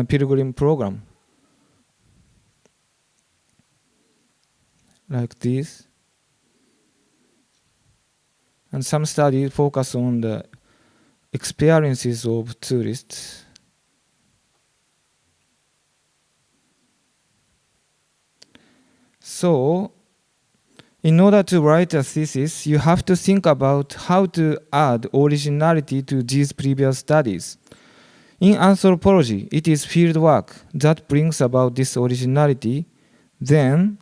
pilgrim program, like this. And some studies focus on the experiences of tourists. So, in order to write a thesis, you have to think about how to add originality to these previous studies. In anthropology, it is fieldwork that brings about this originality. Then,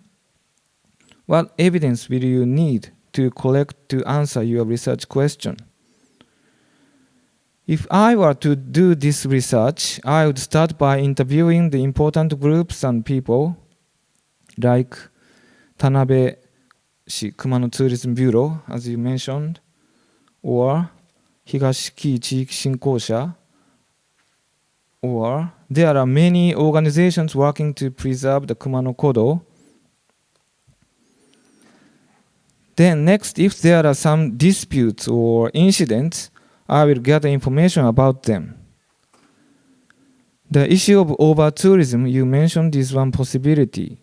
what evidence will you need to collect to answer your research question? If I were to do this research, I would start by interviewing the important groups and people, like Tanabe Kumano Tourism Bureau, as you mentioned, or Higashiki Chiiki Shinkosha, or there are many organizations working to preserve the Kumano Kodo. Then next, if there are some disputes or incidents, I will gather information about them. The issue of over-tourism you mentioned is one possibility.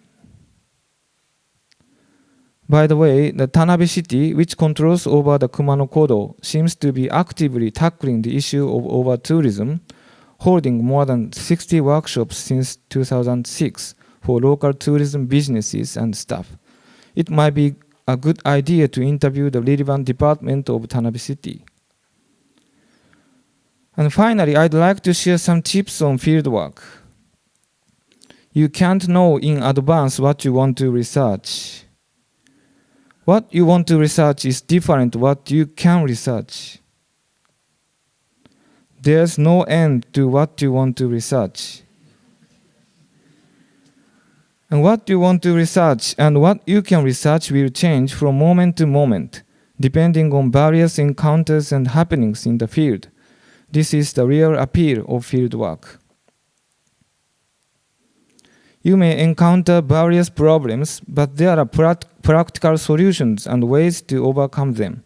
By the way, the Tanabe city, which controls over the Kumano Kodo, seems to be actively tackling the issue of over-tourism, holding more than 60 workshops since 2006 for local tourism businesses and staff. It might be a good idea to interview the relevant department of Tanabe City. And finally, I'd like to share some tips on fieldwork. You can't know in advance what you want to research. What you want to research is different to what you can research. There's no end to what you want to research. And what you want to research and what you can research will change from moment to moment, depending on various encounters and happenings in the field. This is the real appeal of fieldwork. You may encounter various problems, but there are practical solutions and ways to overcome them.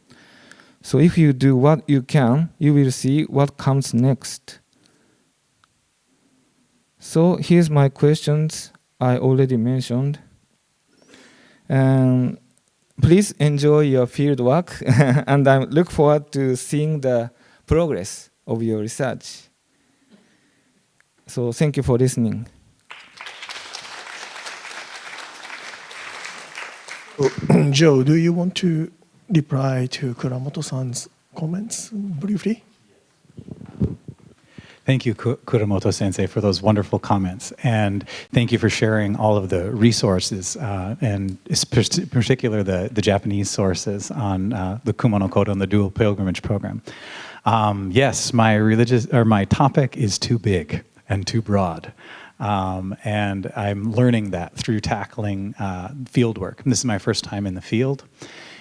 So if you do what you can, you will see what comes next. So here's my questions I already mentioned. And please enjoy your field work, and I look forward to seeing the progress of your research. So thank you for listening. Joe, do you want to reply to Kuramoto-san's comments briefly? Thank you, Kuramoto-sensei, for those wonderful comments. And thank you for sharing all of the resources, and in particular the Japanese sources on the Kumano Kodo and the dual pilgrimage program. Yes, my topic is too big and too broad. And I'm learning that through tackling field work. And this is my first time in the field.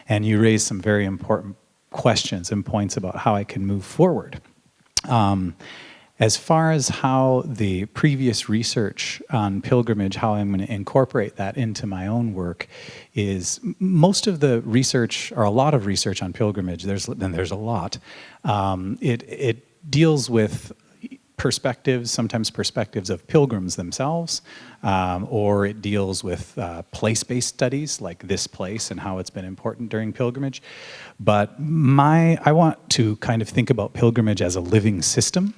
And you raised some very important questions and points about how I can move forward. As far as how the previous research on pilgrimage, how I'm going to incorporate that into my own work, is most of the research, or a lot of research on pilgrimage, there's a lot, it deals with perspectives, sometimes perspectives of pilgrims themselves, or it deals with place-based studies like this place and how it's been important during pilgrimage. But I want to kind of think about pilgrimage as a living system,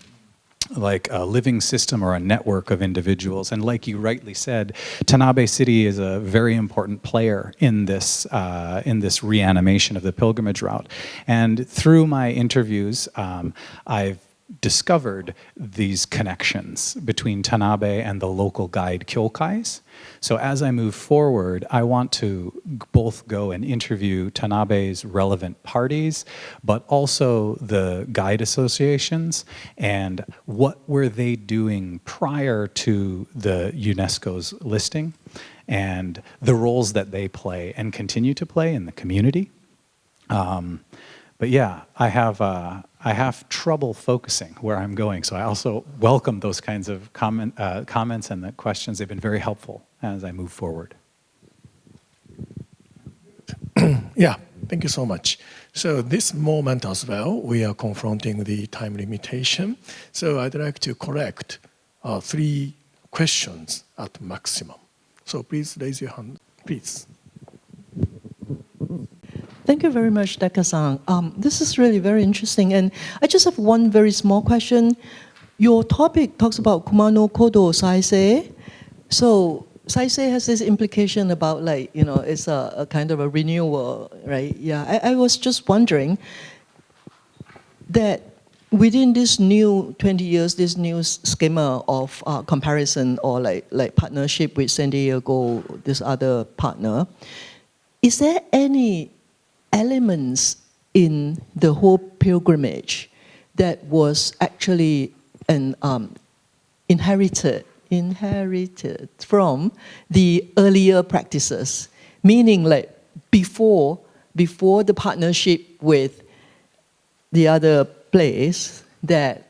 like a living system or a network of individuals. And like you rightly said, Tanabe City is a very important player in this reanimation of the pilgrimage route. And through my interviews, I've discovered these connections between Tanabe and the local guide kyokais. So as I move forward, I want to both go and interview Tanabe's relevant parties, but also the guide associations and what were they doing prior to the UNESCO's listing and the roles that they play and continue to play in the community. But yeah, I have trouble focusing where I'm going. So I also welcome those kinds of comments and the questions. They've been very helpful as I move forward. Yeah, thank you so much. So this moment as well, we are confronting the time limitation. So I'd like to correct 3 questions at maximum. So please raise your hand, please. Thank you very much, Decker-san. This is really very interesting. And I just have one very small question. Your topic talks about Kumano Kodo Saisei. So Saisei has this implication about it's a kind of a renewal, right? Yeah, I was just wondering that within this new 20 years, this new schema of comparison or like partnership with San Diego, this other partner, is there any elements in the whole pilgrimage that was actually inherited from the earlier practices, meaning like before the partnership with the other place, that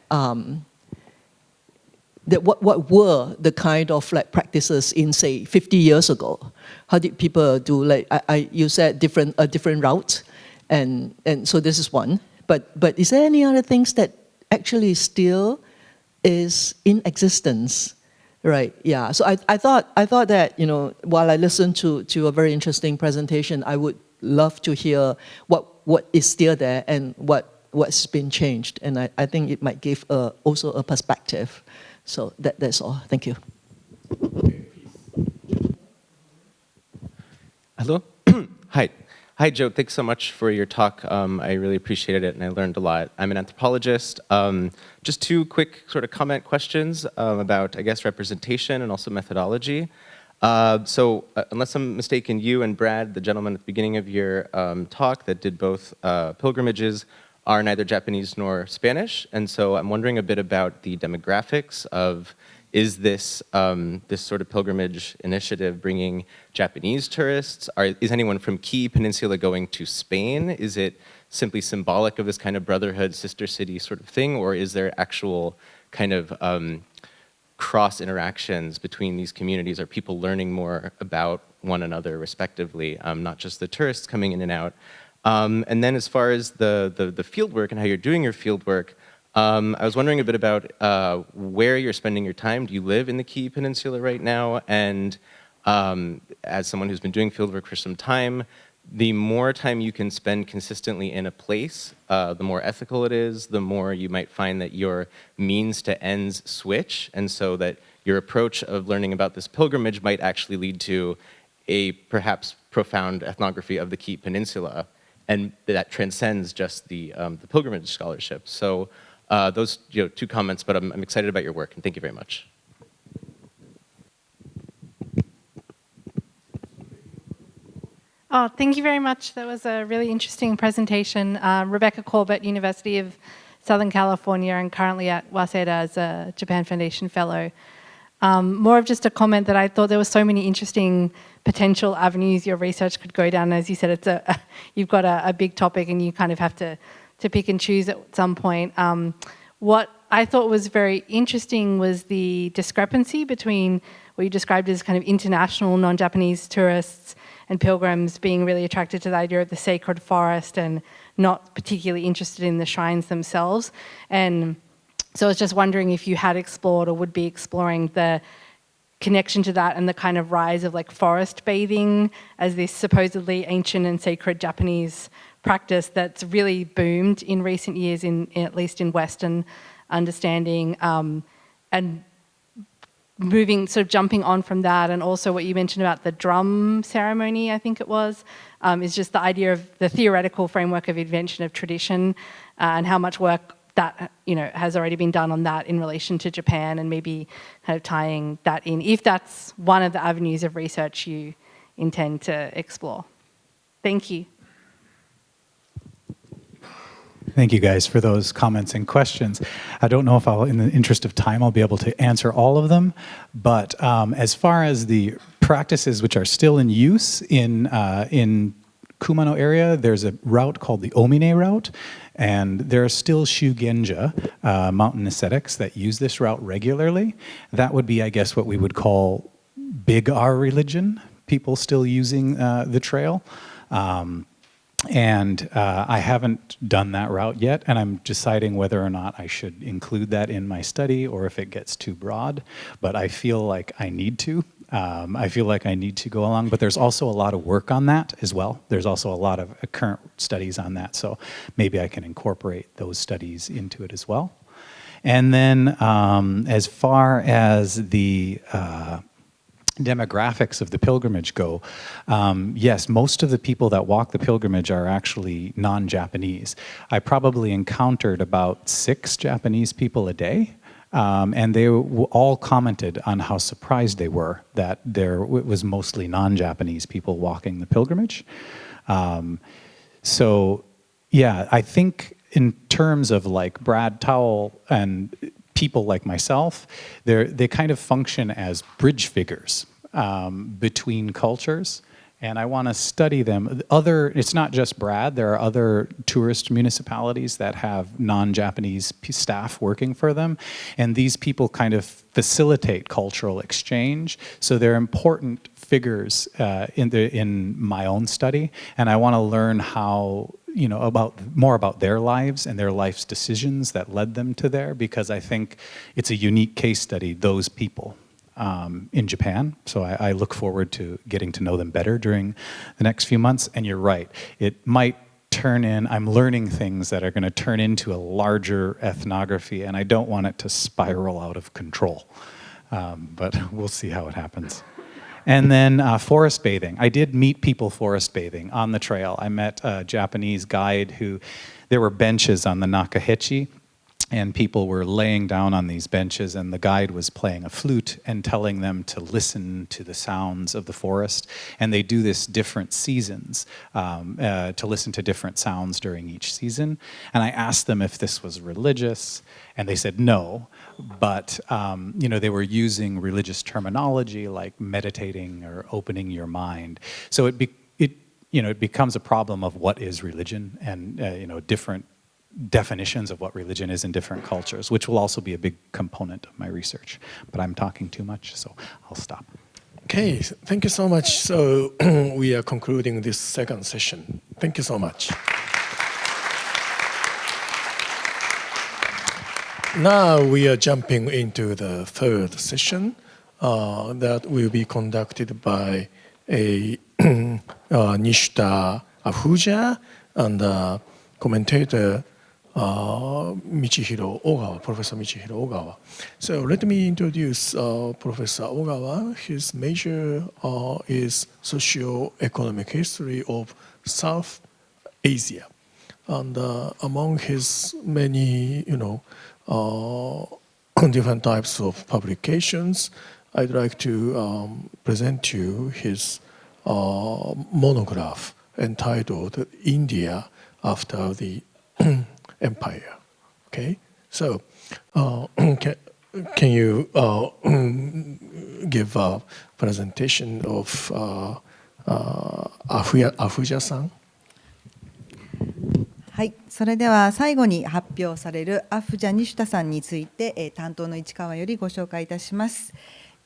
what were the kind of like practices in say 50 years ago? How did people do you said a different route, and so this is one. But is there any other things that actually still is in existence, right? Yeah. So I thought that while I listened to a very interesting presentation, I would love to hear what is still there and what's been changed, and I think it might give also a perspective. So that's all. Thank you. Hello. Hi, Joe. Thanks so much for your talk. I really appreciated it, and I learned a lot. I'm an anthropologist. Just 2 quick sort of comment questions about, I guess, representation and also methodology. So unless I'm mistaken, you and Brad, the gentleman at the beginning of your talk that did both pilgrimages, are neither Japanese nor Spanish. And so I'm wondering a bit about the demographics of, is this sort of pilgrimage initiative bringing Japanese tourists? Is anyone from Key Peninsula going to Spain? Is it simply symbolic of this kind of brotherhood, sister city sort of thing? Or is there actual kind of cross interactions between these communities? Are people learning more about one another respectively, not just the tourists coming in and out? And then as far as the field work and how you're doing your field work, I was wondering a bit about where you're spending your time. Do you live in the Key Peninsula right now? And as someone who's been doing fieldwork for some time, the more time you can spend consistently in a place, the more ethical it is, the more you might find that your means to ends switch, and so that your approach of learning about this pilgrimage might actually lead to a perhaps profound ethnography of the Key Peninsula, and that transcends just the pilgrimage scholarship. So those 2 comments, but I'm excited about your work, and thank you very much. Oh, thank you very much. That was a really interesting presentation. Rebecca Colbert, University of Southern California and currently at Waseda as a Japan Foundation Fellow. More of just a comment that I thought there were so many interesting potential avenues your research could go down. As you said, you've got a big topic and you kind of have to pick and choose at some point. What I thought was very interesting was the discrepancy between what you described as kind of international non-Japanese tourists and pilgrims being really attracted to the idea of the sacred forest and not particularly interested in the shrines themselves. And so I was just wondering if you had explored or would be exploring the connection to that and the kind of rise of like forest bathing as this supposedly ancient and sacred Japanese practice that's really boomed in recent years, at least in Western understanding, and moving, sort of jumping on from that, and also what you mentioned about the drum ceremony, I think it was, is just the idea of the theoretical framework of invention of tradition and how much work that has already been done on that in relation to Japan, and maybe kind of tying that in, if that's one of the avenues of research you intend to explore. Thank you. Thank you guys for those comments and questions. I don't know if in the interest of time, I'll be able to answer all of them, but as far as the practices which are still in use in Kumano area, there's a route called the Omine route, and there are still Shugenja, mountain ascetics, that use this route regularly. That would be, I guess, what we would call big R religion, people still using the trail. And I haven't done that route yet, and I'm deciding whether or not I should include that in my study or if it gets too broad, but I feel like I need to. I feel like I need to go along, but there's also a lot of work on that as well. There's also a lot of current studies on that, so maybe I can incorporate those studies into it as well. And then as far as the demographics of the pilgrimage go, yes, most of the people that walk the pilgrimage are actually non-Japanese. I probably encountered about 6 Japanese people a day, and they all commented on how surprised they were that there was mostly non-Japanese people walking the pilgrimage. So yeah, I think in terms of like Brad Towell and people like myself, they kind of function as bridge figures between cultures, and I want to study them. It's not just Brad, there are other tourist municipalities that have non-Japanese staff working for them, and these people kind of facilitate cultural exchange, so they're important figures in my own study, and I want to learn how, more about their lives and their life's decisions that led them to there, because I think it's a unique case study, those people. In Japan, so I look forward to getting to know them better during the next few months. And you're right, it might turn in, I'm learning things that are going to turn into a larger ethnography, and I don't want it to spiral out of control, but we'll see how it happens. And then forest bathing. I did meet people forest bathing on the trail. I met a Japanese guide there were benches on the Nakahechi, and people were laying down on these benches, and the guide was playing a flute and telling them to listen to the sounds of the forest. And they do this different seasons, to listen to different sounds during each season. And I asked them if this was religious, and they said no. But they were using religious terminology like meditating or opening your mind. So it becomes a problem of what is religion, and different definitions of what religion is in different cultures, which will also be a big component of my research. But I'm talking too much, so I'll stop. Okay, thank you so much. So we are concluding this second session. Thank you so much. Now we are jumping into the third session that will be conducted by Nishita Afuja and commentator Michihiro Ogawa, Professor Michihiro Ogawa. So let me introduce Professor Ogawa. His major is socio-economic history of South Asia. And among his many, different types of publications, I'd like to present to you his monograph entitled India After the Empire. Okay, so can you give a presentation of Afuja-san? はい、それでは最後に発表されるアフジャ・ニシュタさんについて、担当の市川よりご紹介いたします。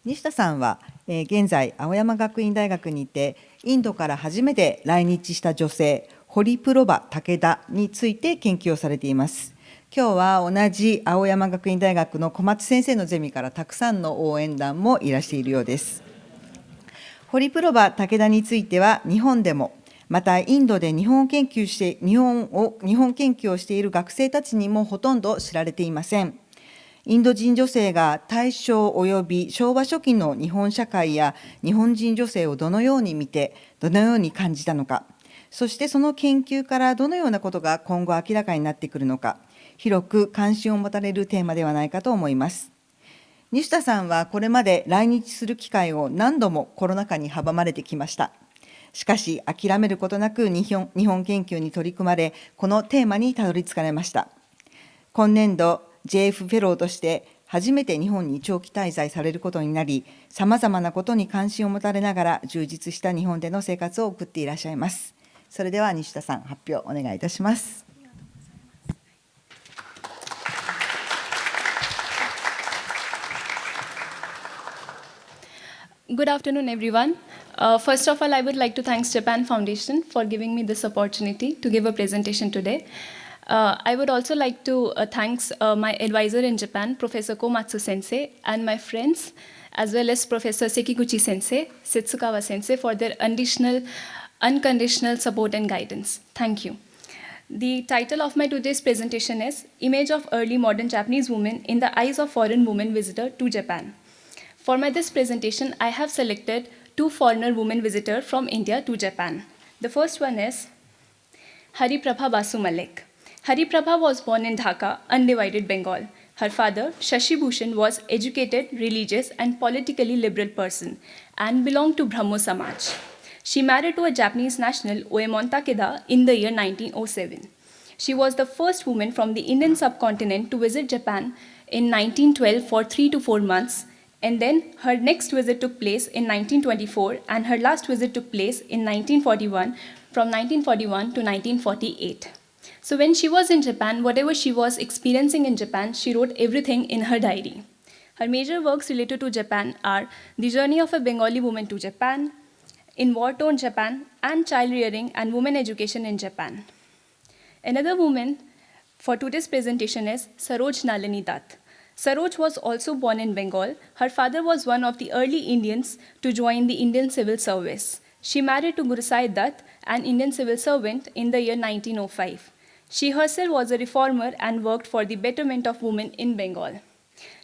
西田さんは、現在青山学院大学にてインドから初めて来日した女性ホリプロバ武田について研究をされています。今日は同じ青山学院大学の小松先生のゼミからたくさんの応援団もいらしているようです。ホリプロバ武田については日本でもまたインドで日本研究をしている学生たちにもほとんど知られていません。インド人女性が大正及び昭和初期の日本社会や日本人女性をどのように見て、どのように感じたのか、そしてその研究からどのようなことが今後明らかになってくるのか、広く関心を持たれるテーマではないかと思います。西田さんはこれまで来日する機会を何度もコロナ禍に阻まれてきました。しかし諦めることなく日本研究に取り組まれ、このテーマにたどり着かれました。今年度 JF フェローとして初めて日本に長期滞在されることになり、さまざまなことに関心を持たれながら充実した日本での生活を送っていらっしゃいます。それでは西田さん、発表お願いいたします。Good afternoon, everyone. First of all, I would like to thank Japan Foundation for giving me this opportunity to give a presentation today. I would also like to thank my advisor in Japan, Professor Komatsu Sensei, and my friends, as well as Professor Sekiguchi Sensei, Setsukawa Sensei, for their unconditional support and guidance. Thank you. The title of my today's presentation is Image of Early Modern Japanese Women in the Eyes of Foreign Women Visitor to Japan. For this presentation, I have selected 2 foreigner women visitors from India to Japan. The first one is Hariprabha Basu Malik. Hariprabha was born in Dhaka, undivided Bengal. Her father, Shashi Bhushan, was educated, religious, and politically liberal person and belonged to Brahmo Samaj. She married to a Japanese national, Uemon Takeda, in the year 1907. She was the first woman from the Indian subcontinent to visit Japan in 1912 for 3 to 4 months. And then her next visit took place in 1924, and her last visit took place in 1941, from 1941 to 1948. So when she was in Japan, whatever she was experiencing in Japan, she wrote everything in her diary. Her major works related to Japan are The Journey of a Bengali Woman to Japan, In War-Torn Japan, and Child Rearing and Women Education in Japan. Another woman for today's presentation is Saroj Nalini Dutt. Saroj was also born in Bengal. Her father was one of the early Indians to join the Indian civil service. She married to Gurusai Dutt, an Indian civil servant, in the year 1905. She herself was a reformer and worked for the betterment of women in Bengal.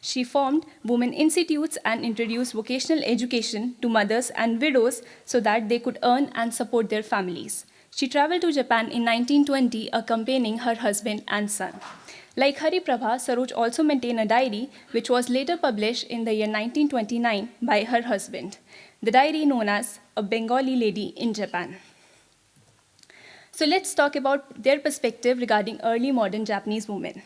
She formed women institutes and introduced vocational education to mothers and widows so that they could earn and support their families. She traveled to Japan in 1920, accompanying her husband and son. Like Hariprabha, Saroj also maintained a diary which was later published in the year 1929 by her husband. The diary known as A Bengali Lady in Japan. So let's talk about their perspective regarding early modern Japanese women.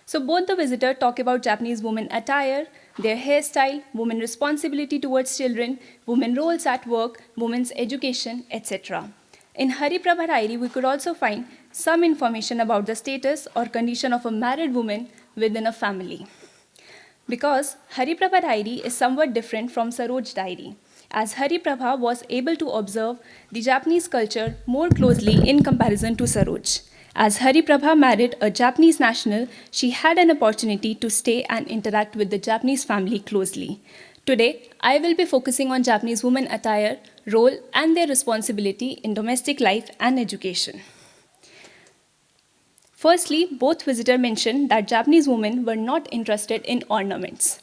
So both the visitors talk about Japanese women attire, their hairstyle, women responsibility towards children, women roles at work, women's education, etc. In Hariprabha diary, we could also find some information about the status or condition of a married woman within a family. Because Hariprabha diary is somewhat different from Saroj diary, as Hariprabha was able to observe the Japanese culture more closely in comparison to Saroj. As Hariprabha married a Japanese national, she had an opportunity to stay and interact with the Japanese family closely. Today, I will be focusing on Japanese women attire, role, and their responsibility in domestic life and education. Firstly, both visitors mentioned that Japanese women were not interested in ornaments.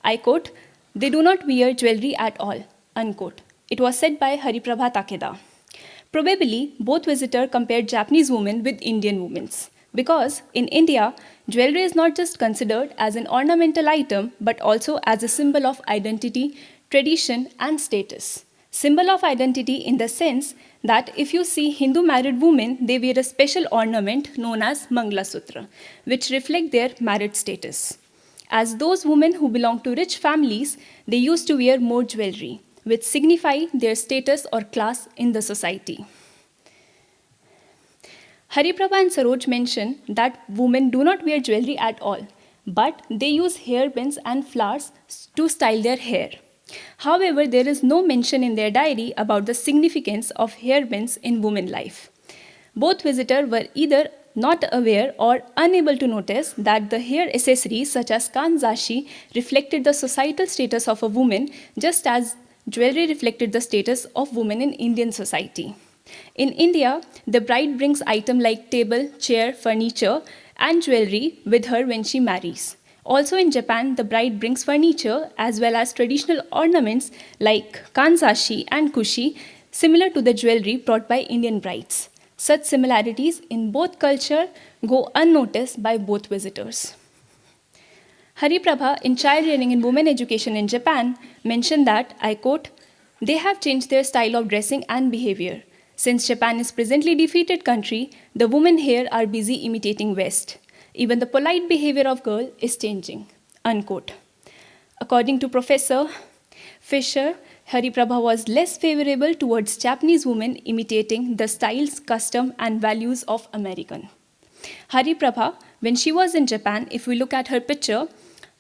I quote, "They do not wear jewelry at all," unquote. It was said by Hariprabha Takeda. Probably, both visitors compared Japanese women with Indian women. Because in India, jewelry is not just considered as an ornamental item, but also as a symbol of identity, tradition, and status. Symbol of identity in the sense that if you see Hindu married women, they wear a special ornament known as Mangala Sutra, which reflect their married status. As those women who belong to rich families, they used to wear more jewelry, which signify their status or class in the society. Hariprabha and Saroj mention that women do not wear jewelry at all, but they use hairpins and flowers to style their hair. However, there is no mention in their diary about the significance of hairpins in women's life. Both visitors were either not aware or unable to notice that the hair accessories such as kanzashi reflected the societal status of a woman, just as jewelry reflected the status of women in Indian society. In India, the bride brings items like table, chair, furniture, and jewelry with her when she marries. Also in Japan, the bride brings furniture as well as traditional ornaments like kanzashi and kushi, similar to the jewelry brought by Indian brides. Such similarities in both cultures go unnoticed by both visitors. Hariprabha, in child rearing and women education in Japan, mentioned that, I quote, "They have changed their style of dressing and behavior. Since Japan is presently a defeated country, the women here are busy imitating West. Even the polite behavior of girl is changing," unquote. According to Professor Fisher, Hariprabha was less favorable towards Japanese women imitating the styles, custom, and values of American. Hariprabha, when she was in Japan, if we look at her picture,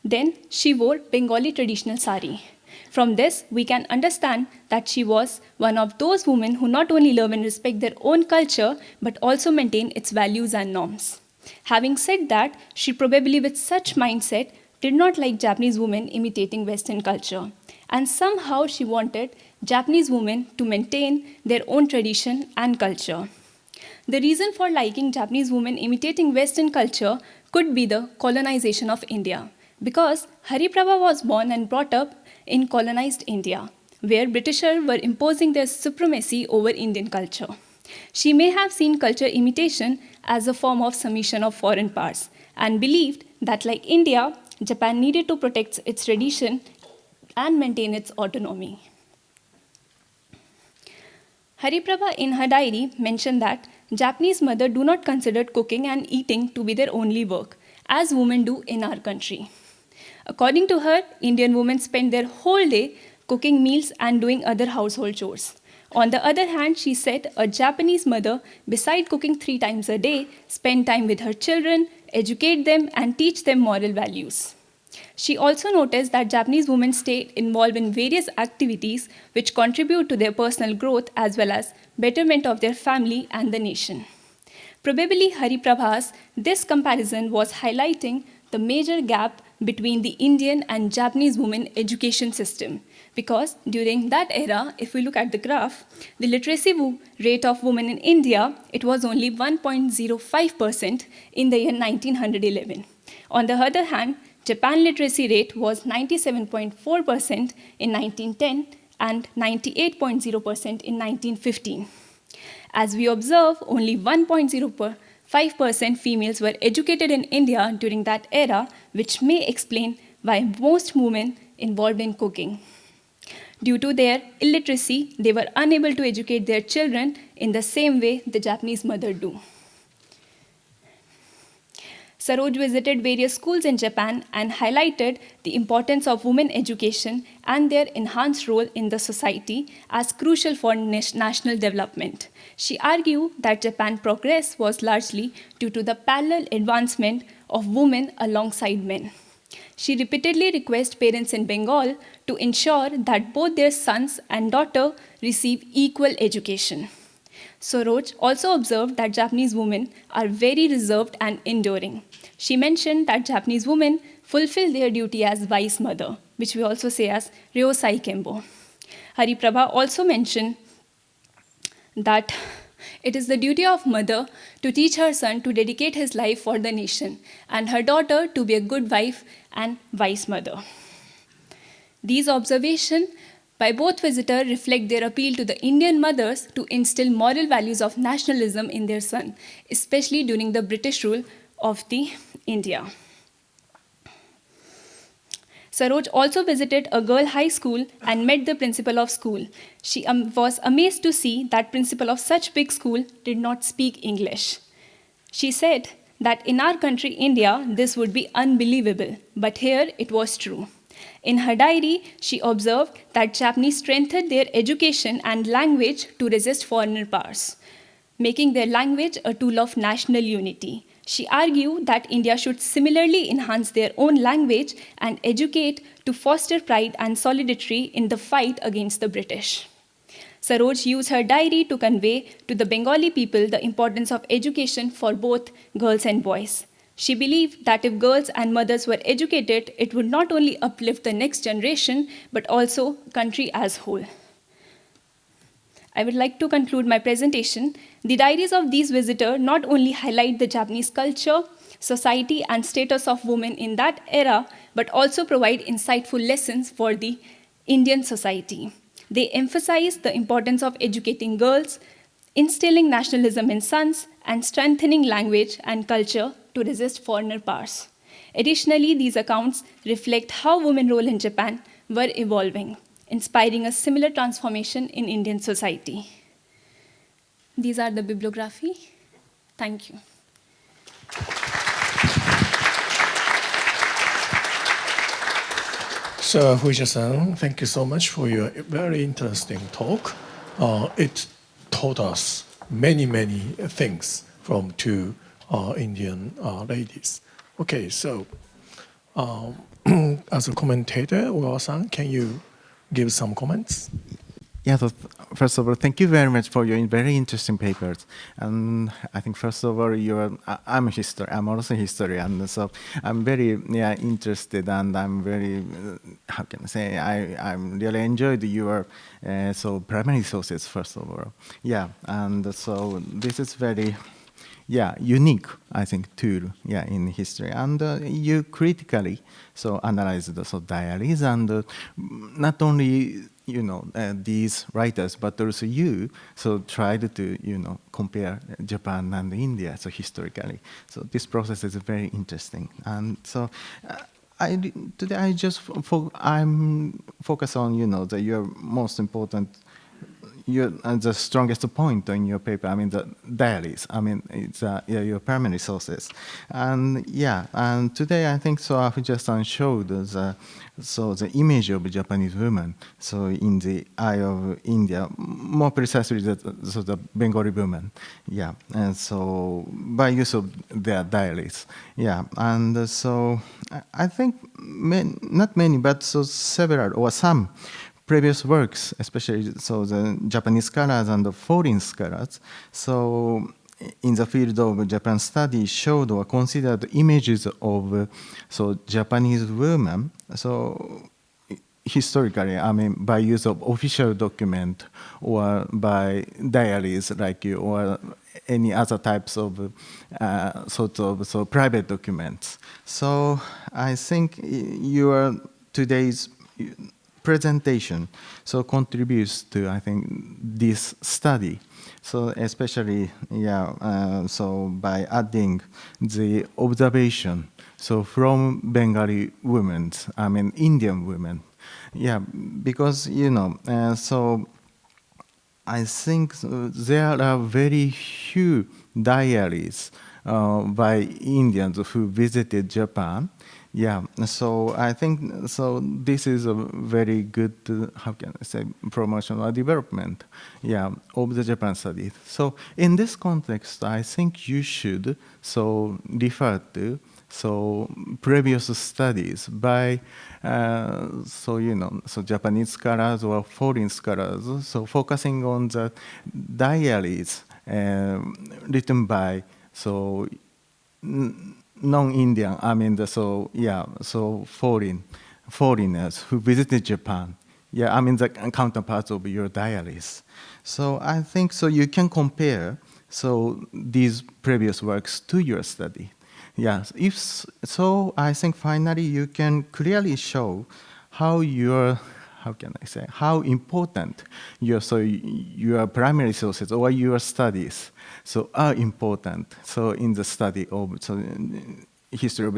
then she wore Bengali traditional sari. From this, we can understand that she was one of those women who not only love and respect their own culture, but also maintain its values and norms. Having said that, she probably with such mindset did not like Japanese women imitating Western culture. And somehow she wanted Japanese women to maintain their own tradition and culture. The reason for liking Japanese women imitating Western culture could be the colonization of India, because Hariprabha was born and brought up in colonized India, where Britishers were imposing their supremacy over Indian culture. She may have seen culture imitation as a form of submission of foreign powers and believed that, like India, Japan needed to protect its tradition and maintain its autonomy. Hariprabha in her diary mentioned that Japanese mothers do not consider cooking and eating to be their only work, as women do in our country. According to her, Indian women spend their whole day cooking meals and doing other household chores. On the other hand, she said a Japanese mother, beside cooking 3 times a day, spend time with her children, educate them, and teach them moral values. She also noticed that Japanese women stay involved in various activities which contribute to their personal growth as well as betterment of their family and the nation. Probably Hariprabha's this comparison was highlighting the major gap between the Indian and Japanese women education system, because during that era, if we look at the graph, the literacy rate of women in India, it was only 1.05% in the year 1911. On the other hand, Japan literacy rate was 97.4% in 1910 and 98.0% in 1915. As we observe, only 1.05% females were educated in India during that era, which may explain why most women involved in cooking. Due to their illiteracy, they were unable to educate their children in the same way the Japanese mothers do. Saroj visited various schools in Japan and highlighted the importance of women education and their enhanced role in the society as crucial for national development. She argued that Japan's progress was largely due to the parallel advancement of women alongside men. She repeatedly requested parents in Bengal to ensure that both their sons and daughter receive equal education. Saroj also observed that Japanese women are very reserved and enduring. She mentioned that Japanese women fulfill their duty as wise mother, which we also say as Ryosai Kembo. Hariprabha also mentioned that it is the duty of mother to teach her son to dedicate his life for the nation, and her daughter to be a good wife and wise mother. These observations by both visitors reflect their appeal to the Indian mothers to instill moral values of nationalism in their son, especially during the British rule of the India. Saroj also visited a girl high school and met the principal of school. She was amazed to see that principal of such big school did not speak English. She said that in our country, India, this would be unbelievable, but here it was true. In her diary, she observed that Japanese strengthened their education and language to resist foreigner powers, making their language a tool of national unity. She argued that India should similarly enhance their own language and educate to foster pride and solidarity in the fight against the British. Saroj used her diary to convey to the Bengali people the importance of education for both girls and boys. She believed that if girls and mothers were educated, it would not only uplift the next generation, but also country as whole. I would like to conclude my presentation. The diaries of these visitors not only highlight the Japanese culture, society, and status of women in that era, but also provide insightful lessons for the Indian society. They emphasize the importance of educating girls, instilling nationalism in sons, and strengthening language and culture to resist foreigner powers. Additionally, these accounts reflect how women's role in Japan were evolving, inspiring a similar transformation in Indian society. These are the bibliography. Thank you. So, Huija-san, thank you so much for your very interesting talk. It taught us many, many things from two Indian ladies. Okay, so as a commentator, Ogawa-san, can you give some comments? Yeah, so first of all, thank you very much for your very interesting papers. And I think first of all, I'm a historian. I'm also a historian, so I'm very interested, and I'm very how can I say? I'm really enjoyed your so primary sources first of all. Yeah, and so this is very unique, I think, tool, in history. And you critically analyze the diaries, and not only these writers, but also you tried to compare Japan and India historically. So this process is very interesting. And so today I'm focused on your most important. The strongest point in your paper, I mean, the diaries. I mean, it's your primary sources. And and today I think Fujiya-san showed the image of Japanese women, in the eye of India, more precisely the Bengali women. Yeah, and so by use of their diaries. Yeah, and so I think not many, but several or some previous works, especially the Japanese scholars and the foreign scholars, in the field of Japan study showed or considered images of Japanese women, historically, I mean, by use of official document or by diaries like you or any other types of private documents. So I think your today's presentation contributes to, I think, this study. So especially, by adding the observation, from Bengali women, I mean Indian women, because I think there are very few diaries by Indians who visited Japan. Yeah, so I think this is a very good, how can I say, promotional development, of the Japan study. So in this context, I think you should refer to previous studies by Japanese scholars or foreign scholars, focusing on the diaries written by non-Indian, I mean foreigners who visited Japan. Yeah, I mean the counterparts of your diaries. So I think you can compare these previous works to your study. Yes, if so, I think finally you can clearly show how how important your primary sources or your studies are important in the study of history of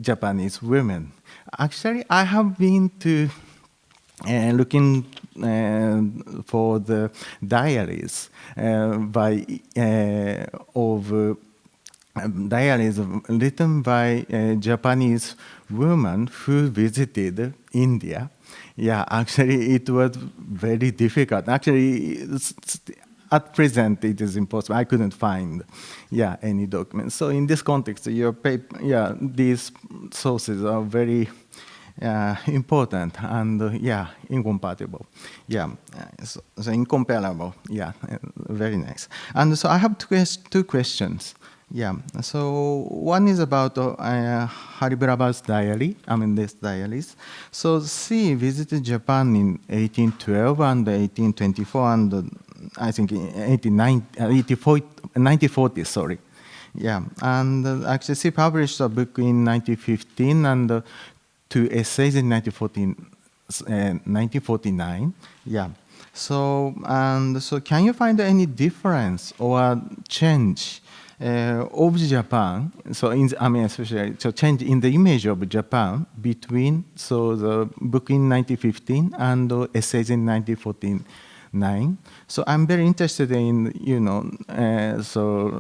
Japanese women. Actually, I have been to looking for the diaries diaries written by Japanese women who visited India. Yeah, actually, it was very difficult. Actually, at present, it is impossible. I couldn't find, any documents. So in this context, your paper, these sources are very important and incompatible. So incomparable. Very nice. And so I have two questions. So one is about Haripraba's diary, this diaries. So she visited Japan in 1812 and 1824 and I think in 1940, sorry. And actually she published a book in 1915 and 2 essays in 1949. So can you find any difference or change of Japan? So especially change in the image of Japan between the book in 1915 and essays in 1949. So I'm very interested in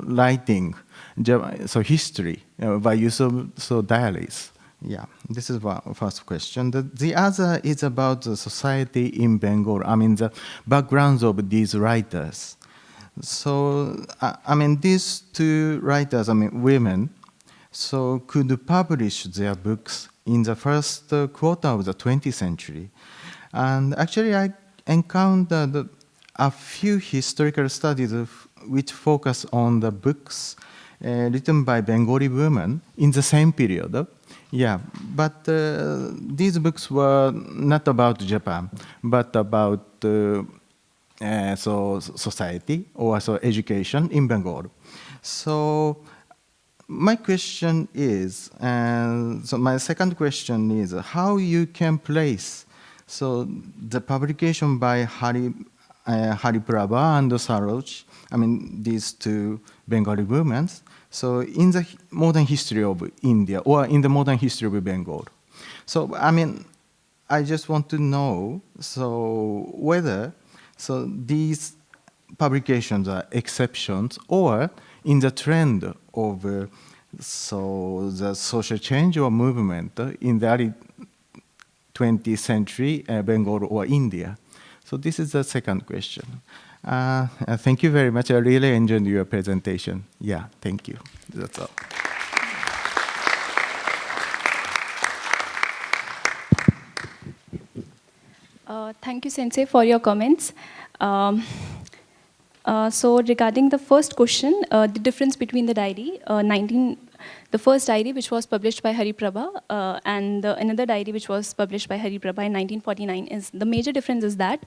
writing history by use of diaries. This is one first question. The other is about the society in Bengal. The backgrounds of these writers. So these two writers, women, so could publish their books in the first quarter of the 20th century. And actually, I encountered a few historical studies which focus on the books written by Bengali women in the same period. But these books were not about Japan, but about society or education in Bengal. So my question is, my second question is how you can place the publication by Hariprabha and Saroj, these two Bengali women, so in the modern history of India or in the modern history of Bengal. So I just want to know whether these publications are exceptions or in the trend of the social change or movement in the early 20th century Bengal or India. So this is the second question. Thank you very much. I really enjoyed your presentation. Thank you. That's all. Thank you, Sensei, for your comments. So regarding the first question, the difference between the diary, the first diary which was published by Hariprabha and another diary which was published by Hariprabha in 1949 is the major difference is that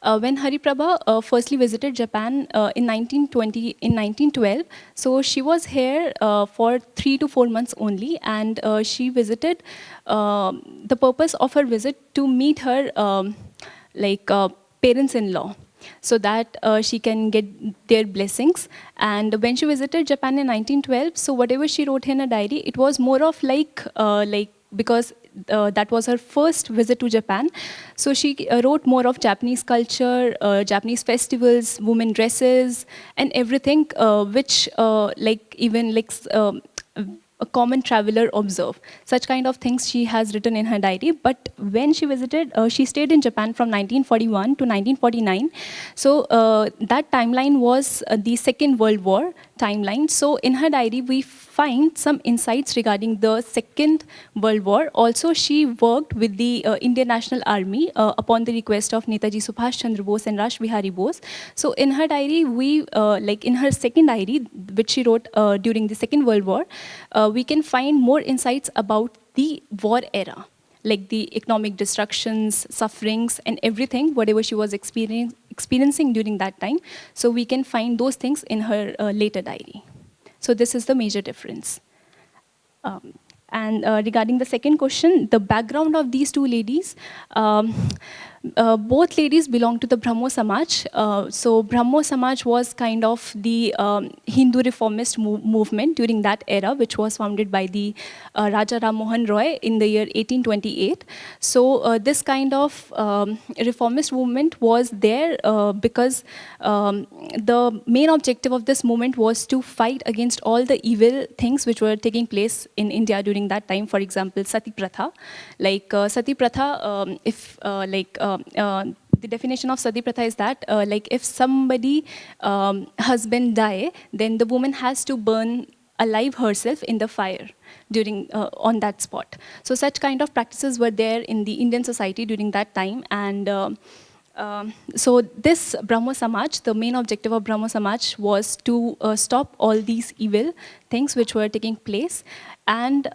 when Hariprabha firstly visited Japan in 1912, so she was here for 3 to 4 months only, and she visited the purpose of her visit to meet her parents-in-law, so that she can get their blessings. And when she visited Japan in 1912, so whatever she wrote in her diary, it was more of because that was her first visit to Japan. So she wrote more of Japanese culture, Japanese festivals, women dresses, and everything which a common traveler observe. Such kind of things she has written in her diary. But when she visited, she stayed in Japan from 1941 to 1949. So that timeline was the Second World War timeline. So in her diary, we find some insights regarding the Second World War. Also, she worked with the Indian National Army upon the request of Netaji Subhash Chandra Bose and Rash Bihari Bose. So in her diary, we, in her second diary, which she wrote during the Second World War, we can find more insights about the war era, like the economic destructions, sufferings, and everything, whatever she was experiencing during that time. So we can find those things in her later diary. So this is the major difference. And regarding the second question, the background of these two ladies, both ladies belong to the Brahmo Samaj. So Brahmo Samaj was kind of the Hindu reformist movement during that era, which was founded by the Raja Ram Mohan Roy in the year 1828. So this kind of reformist movement was there because the main objective of this movement was to fight against all the evil things which were taking place in India during that time. For example, Sati Pratha. Like Sati Pratha, the definition of Sati Pratha is that like if somebody husband die, then the woman has to burn alive herself in the fire during on that spot. So such kind of practices were there in the Indian society during that time, and so this Brahmo Samaj, the main objective of Brahmo Samaj was to stop all these evil things which were taking place, and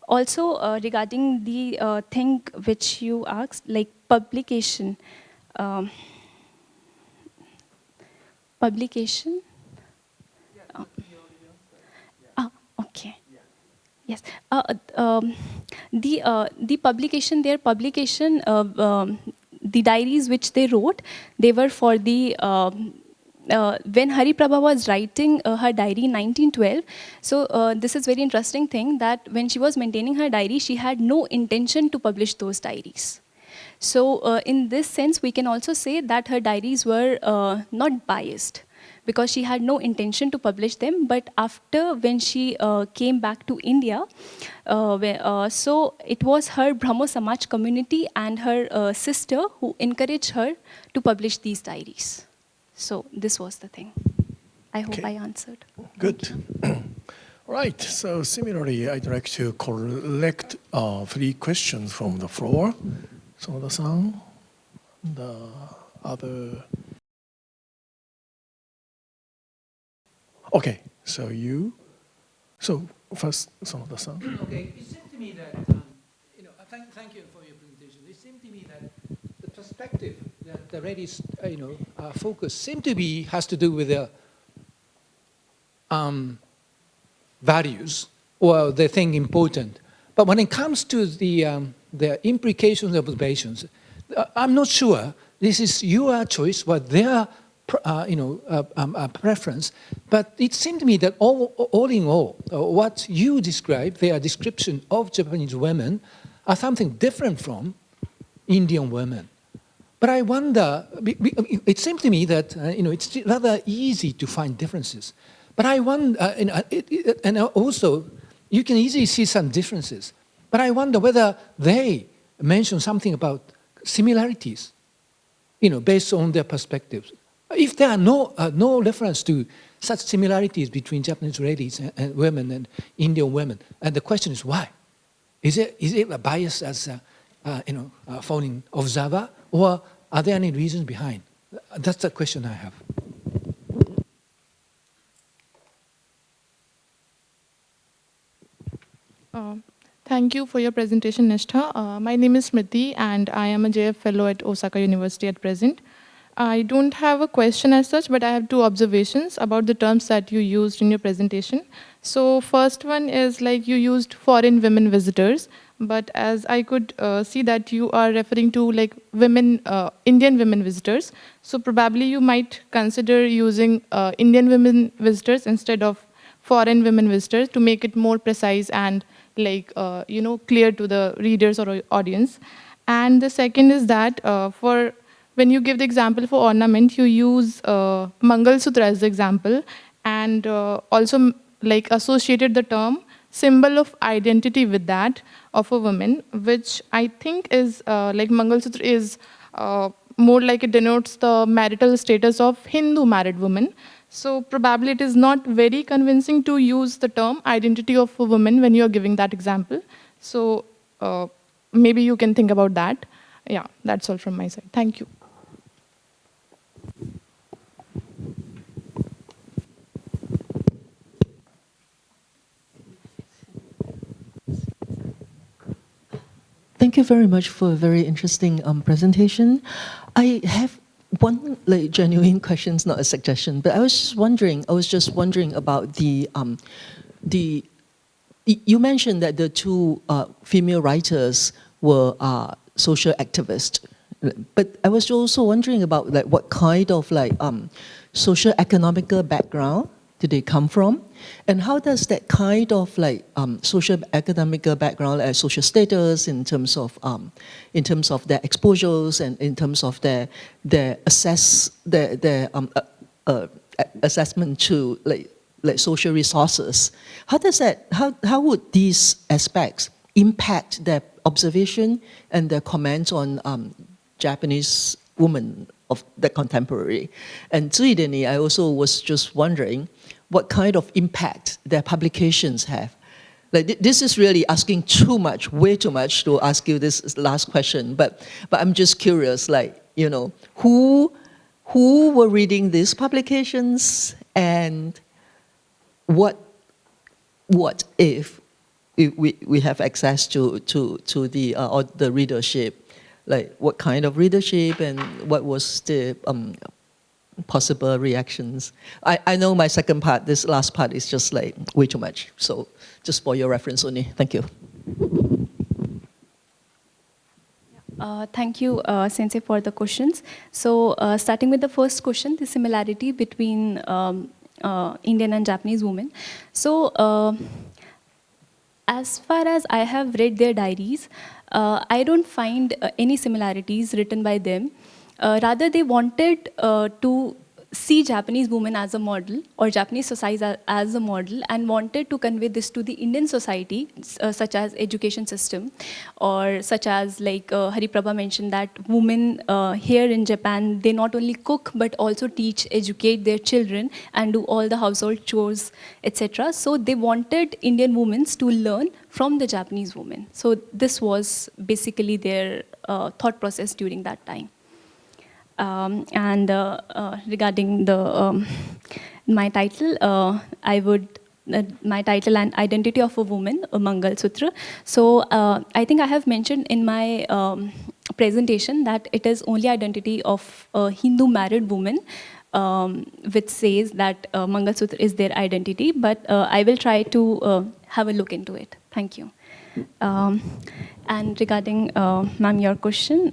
also regarding the thing which you asked, like publication. Publication? Okay. Yes. The publication, their publication, the diaries which they wrote, they were for the when Hari Prabha was writing her diary in 1912, so this is very interesting thing that when she was maintaining her diary, she had no intention to publish those diaries. So in this sense, we can also say that her diaries were not biased, because she had no intention to publish them. But after when she came back to India, so it was her Brahmo Samaj community and her sister who encouraged her to publish these diaries. So this was the thing. I hope I answered. Good. Right. So similarly, I'd like to collect 3 questions from the floor. Sonoda-san, the other. Okay. So you. So first, Sonoda-san. Okay. It seemed to me that thank you for your presentation. It seemed to me that the perspective that the ladies, focus seem to be has to do with the values or the thing important. But when it comes to the implications of observations, I'm not sure this is your choice or their preference. But it seemed to me that all in all, what you described, their description of Japanese women, are something different from Indian women. But I wonder, it seems to me that it's rather easy to find differences. But I wonder, and also, you can easily see some differences. But I wonder whether they mention something about similarities, based on their perspectives. If there are no reference to such similarities between Japanese ladies and women and Indian women, and the question is why? Is it a bias as a foreign observer, or are there any reasons behind? That's the question I have. Thank you for your presentation, Nishtha. My name is Smriti, and I am a JF Fellow at Osaka University at present. I don't have a question as such, but I have 2 observations about the terms that you used in your presentation. So first one is like you used foreign women visitors, but as I could see that you are referring to like women, Indian women visitors. So probably you might consider using Indian women visitors instead of foreign women visitors to make it more precise and like, clear to the readers or audience. And the second is that when you give the example for ornament, you use Mangal Sutra as the example, and also like associated the term symbol of identity with that of a woman, which I think is like Mangal Sutra is more like it denotes the marital status of Hindu married woman. So probably it is not very convincing to use the term identity of a woman when you're giving that example. So maybe you can think about that. Yeah, that's all from my side. Thank you. Thank you very much for a very interesting presentation. I have one genuine question, not a suggestion, but I was just wondering about the you mentioned that the 2 female writers were social activist. But I was also wondering about like what kind of like social economical background did they come from, and how does that kind of like social economical background, social status in terms of their exposures and in terms of their assessment to like social resources, how would these aspects impact their observation and their comments on Japanese women of the contemporary? And Zuideni, I also was just wondering what kind of impact their publications have. Like this is really asking too much, way too much to ask you this last question, but I'm just curious, like, you know, who were reading these publications, and what if we have access to the readership, like what kind of readership and what was the possible reactions? I know my second part, this last part is just like way too much. So just for your reference only. Thank you. Thank you, Sensei, for the questions. So starting with the first question, the similarity between Indian and Japanese women. So as far as I have read their diaries, I don't find any similarities written by them. Rather, they wanted to see Japanese women as a model, or Japanese society as a model, and wanted to convey this to the Indian society, such as education system, or such as like Hari Prabha mentioned that women here in Japan, they not only cook but also teach, educate their children and do all the household chores, etc. So they wanted Indian women to learn from the Japanese women. So this was basically their thought process during that time. And regarding the my title, my title and identity of a woman, a Mangal Sutra. So I think I have mentioned in my presentation that it is only identity of a Hindu married woman, which says that Mangal Sutra is their identity. But I will try to have a look into it. Thank you. And regarding, ma'am, your question.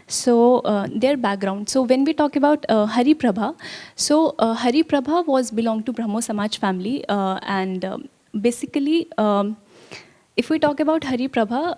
So their background. So when we talk about Hari Prabha, so Hari Prabha was belonged to Brahmo Samaj family, and basically, if we talk about Hari Prabha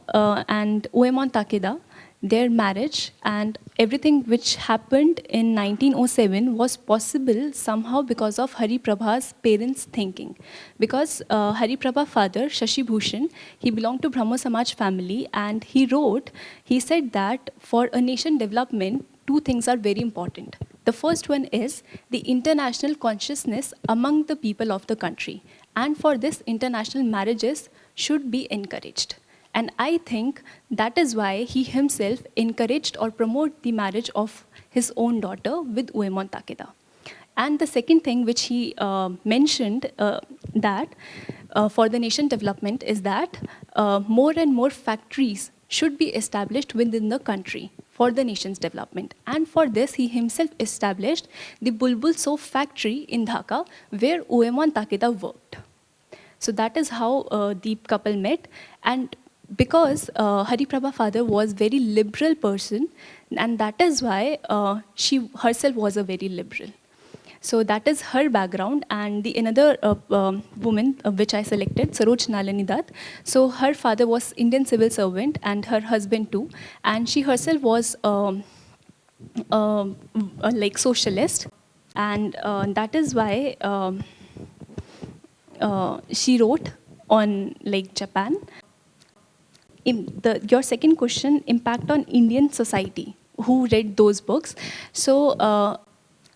and Uemon Takeda, their marriage and everything which happened in 1907 was possible somehow because of Hari Prabha's parents' thinking. Because Hari Prabha's father, Shashi Bhushan, he belonged to Brahmo Samaj family, and he said that for a nation development, two things are very important. The first one is the international consciousness among the people of the country. And for this, international marriages should be encouraged. And I think that is why he himself encouraged or promoted the marriage of his own daughter with Uemon Takeda. And the second thing which he mentioned that for the nation development is that more and more factories should be established within the country for the nation's development. And for this, he himself established the Bulbul Soap factory in Dhaka, where Uemon Takeda worked. So that is how the couple met. And because Hari Prabha's father was very liberal person, and that is why she herself was a very liberal. So that is her background. And the another woman which I selected, Saroj Nalini Dutt. So her father was Indian civil servant and her husband too. And she herself was like socialist. And that is why she wrote on like Japan. Your second question, impact on Indian society, who read those books. So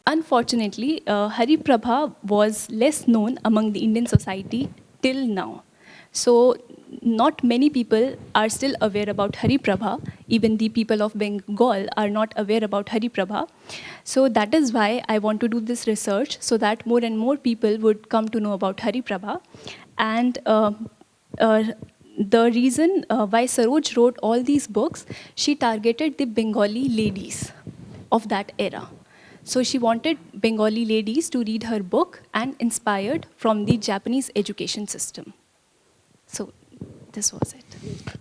unfortunately, Hari Prabha was less known among the Indian society till now. So not many people are still aware about Hari Prabha. Even the people of Bengal are not aware about Hari Prabha. So that is why I want to do this research, so that more and more people would come to know about Hari Prabha. And the reason why Saroj wrote all these books, she targeted the Bengali ladies of that era. So she wanted Bengali ladies to read her book and inspired from the Japanese education system. So this was it.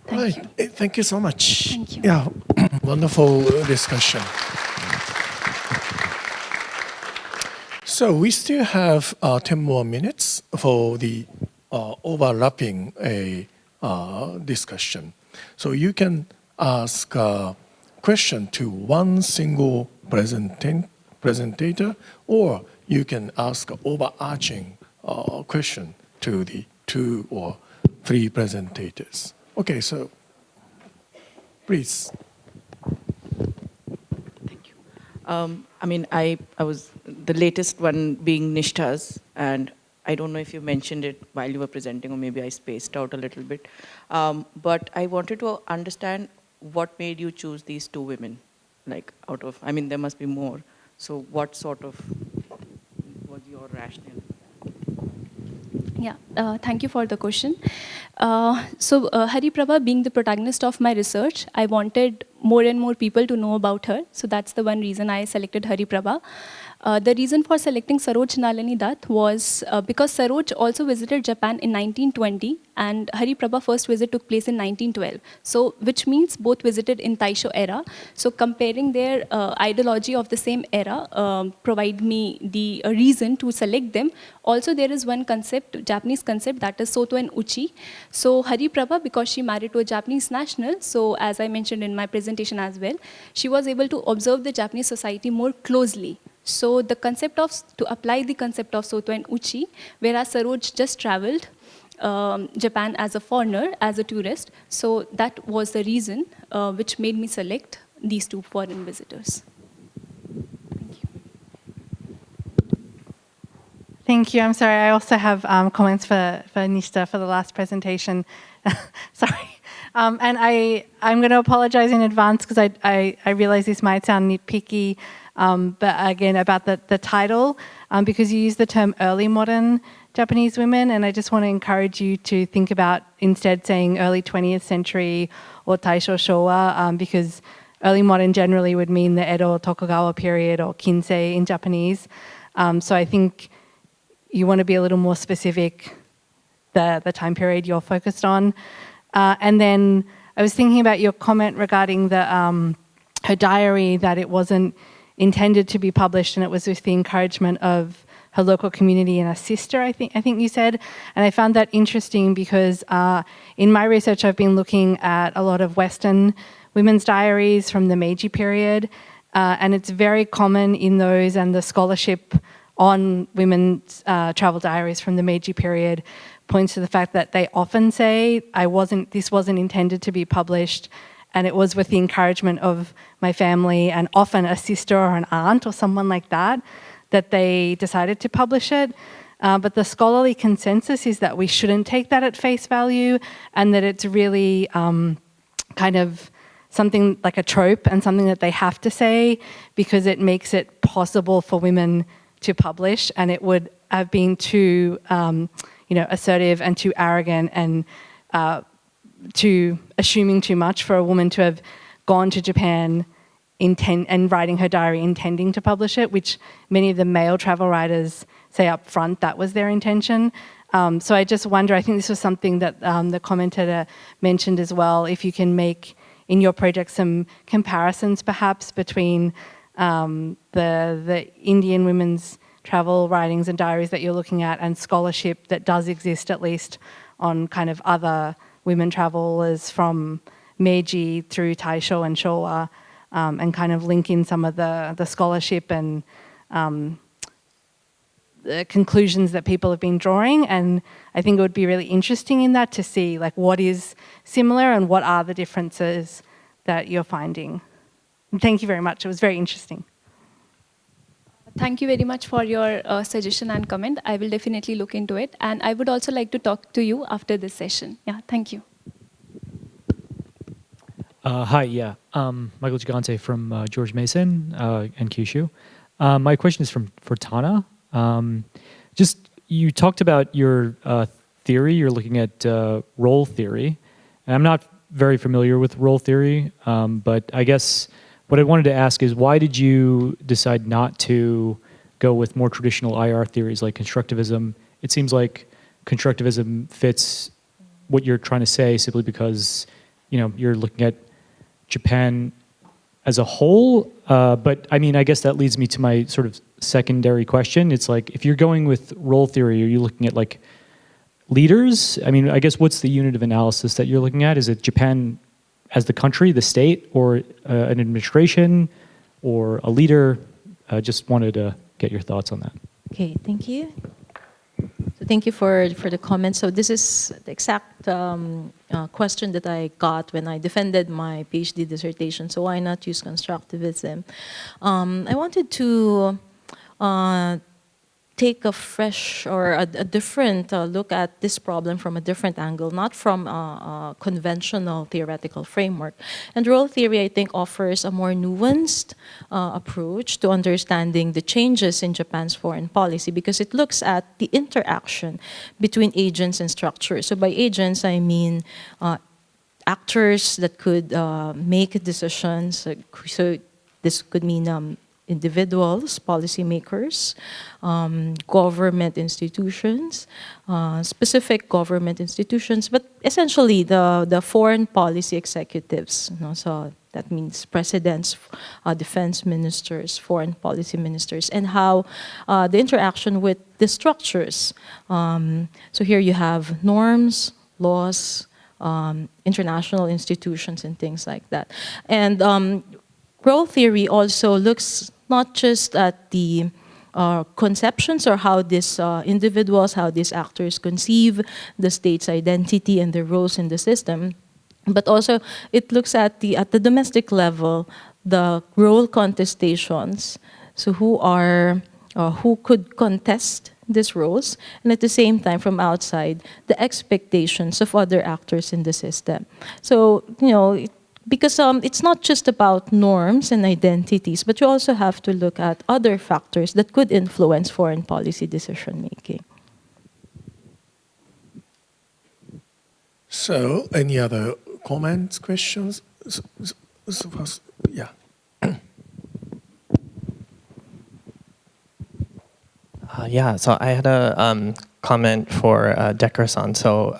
Thank you. Thank you so much. Thank you. Yeah, wonderful discussion. So we still have 10 more minutes for the overlapping discussion. So you can ask a question to one single presentator, or you can ask an overarching question to the 2 or 3 presentators. Okay, so please. I mean, I was the latest one being Nishta's, and I don't know if you mentioned it while you were presenting, or maybe I spaced out a little bit. But I wanted to understand what made you choose these 2 women, like out of, I mean, there must be more. So what sort of was your rationale? Yeah, thank you for the question. Hari Prabha, being the protagonist of my research, I wanted more and more people to know about her. So that's the one reason I selected Hari Prabha. The reason for selecting Saroj Nalini Dutt was because Saroj also visited Japan in 1920 and Hari Prabha first visit took place in 1912. So which means both visited in Taisho era. So comparing their ideology of the same era provide me the reason to select them. Also there is one concept, Japanese concept, that is Soto and Uchi. So Hari Prabha, because she married to a Japanese national, so as I mentioned in my presentation as well, she was able to observe the Japanese society more closely. So the concept of, to apply the concept of Soto and Uchi, whereas Saroj just traveled Japan as a foreigner, as a tourist. So that was the reason which made me select these 2 foreign visitors. Thank you. I'm sorry. I also have comments for Nishta for the last presentation. Sorry. And I'm going to apologize in advance because I realize this might sound nitpicky, but again, about the title, because you use the term early modern Japanese women, and I just want to encourage you to think about instead saying early 20th century or Taisho Showa, because early modern generally would mean the Edo Tokugawa period or Kinsei in Japanese. So I think you want to be a little more specific, the time period you're focused on. And then I was thinking about your comment regarding the her diary, that it wasn't intended to be published and it was with the encouragement of her local community and her sister, I think you said. And I found that interesting because in my research I've been looking at a lot of Western women's diaries from the Meiji period, and it's very common in those, and the scholarship on women's travel diaries from the Meiji period points to the fact that they often say, this wasn't intended to be published, and it was with the encouragement of my family and often a sister or an aunt or someone like that, that they decided to publish it. But the scholarly consensus is that we shouldn't take that at face value, and that it's really kind of something like a trope and something that they have to say because it makes it possible for women to publish, and it would have been too assertive and too arrogant and too assuming too much for a woman to have gone to Japan and writing her diary intending to publish it, which many of the male travel writers say up front that was their intention. So I just wonder, I think this was something that the commentator mentioned as well, if you can make in your project some comparisons perhaps between the Indian women's travel writings and diaries that you're looking at and scholarship that does exist at least on kind of other women travelers from Meiji through Taisho and Showa, and kind of link in some of the scholarship and the conclusions that people have been drawing. And I think it would be really interesting in that to see like what is similar and what are the differences that you're finding. And thank you very much. It was very interesting. Thank you very much for your suggestion and comment. I will definitely look into it. And I would also like to talk to you after this session. Yeah, thank you. Hi, yeah. Michael Gigante from George Mason and Kyushu. My question is for Tana. You talked about your theory. You're looking at role theory. And I'm not very familiar with role theory, but I guess what I wanted to ask is why did you decide not to go with more traditional IR theories like constructivism? It seems like constructivism fits what you're trying to say simply because, you're looking at Japan as a whole. But I mean, I guess that leads me to my sort of secondary question. It's like, if you're going with role theory, are you looking at like leaders? I mean, I guess what's the unit of analysis that you're looking at? Is it Japan as the country, the state, or an administration, or a leader? Just wanted to get your thoughts on that. Okay, thank you. So thank you for the comment. So this is the exact question that I got when I defended my PhD dissertation. So why not use constructivism? I wanted to take a fresh or a different look at this problem from a different angle, not from a conventional theoretical framework. And role theory, I think, offers a more nuanced approach to understanding the changes in Japan's foreign policy, because it looks at the interaction between agents and structures. So by agents, I mean actors that could make decisions. So this could mean individuals, policymakers, government institutions, specific government institutions, but essentially the foreign policy executives. So that means presidents, defense ministers, foreign policy ministers, and how the interaction with the structures. So here you have norms, laws, international institutions, and things like that. And role theory also looks not just at the conceptions or how these individuals, how these actors conceive the state's identity and their roles in the system, but also it looks at the domestic level, the role contestations. So who could contest these roles, and at the same time, from outside, the expectations of other actors in the system. So because it's not just about norms and identities, but you also have to look at other factors that could influence foreign policy decision-making. So, any other comments, questions? Yeah. Yeah, so I had a comment for Decker-san. So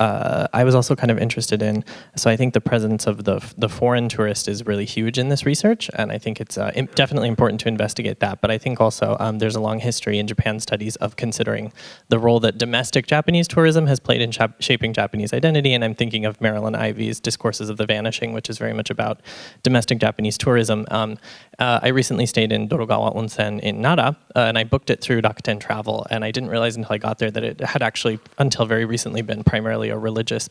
I was also kind of interested in, so I think the presence of the foreign tourist is really huge in this research, and I think it's definitely important to investigate that. But I think also there's a long history in Japan studies of considering the role that domestic Japanese tourism has played in shaping Japanese identity, and I'm thinking of Marilyn Ivey's Discourses of the Vanishing, which is very much about domestic Japanese tourism. I recently stayed in Dorogawa Onsen in Nara, and I booked it through Rakuten Travel, and I didn't realize until I got there that it had actually, until very recently, been primarily a religious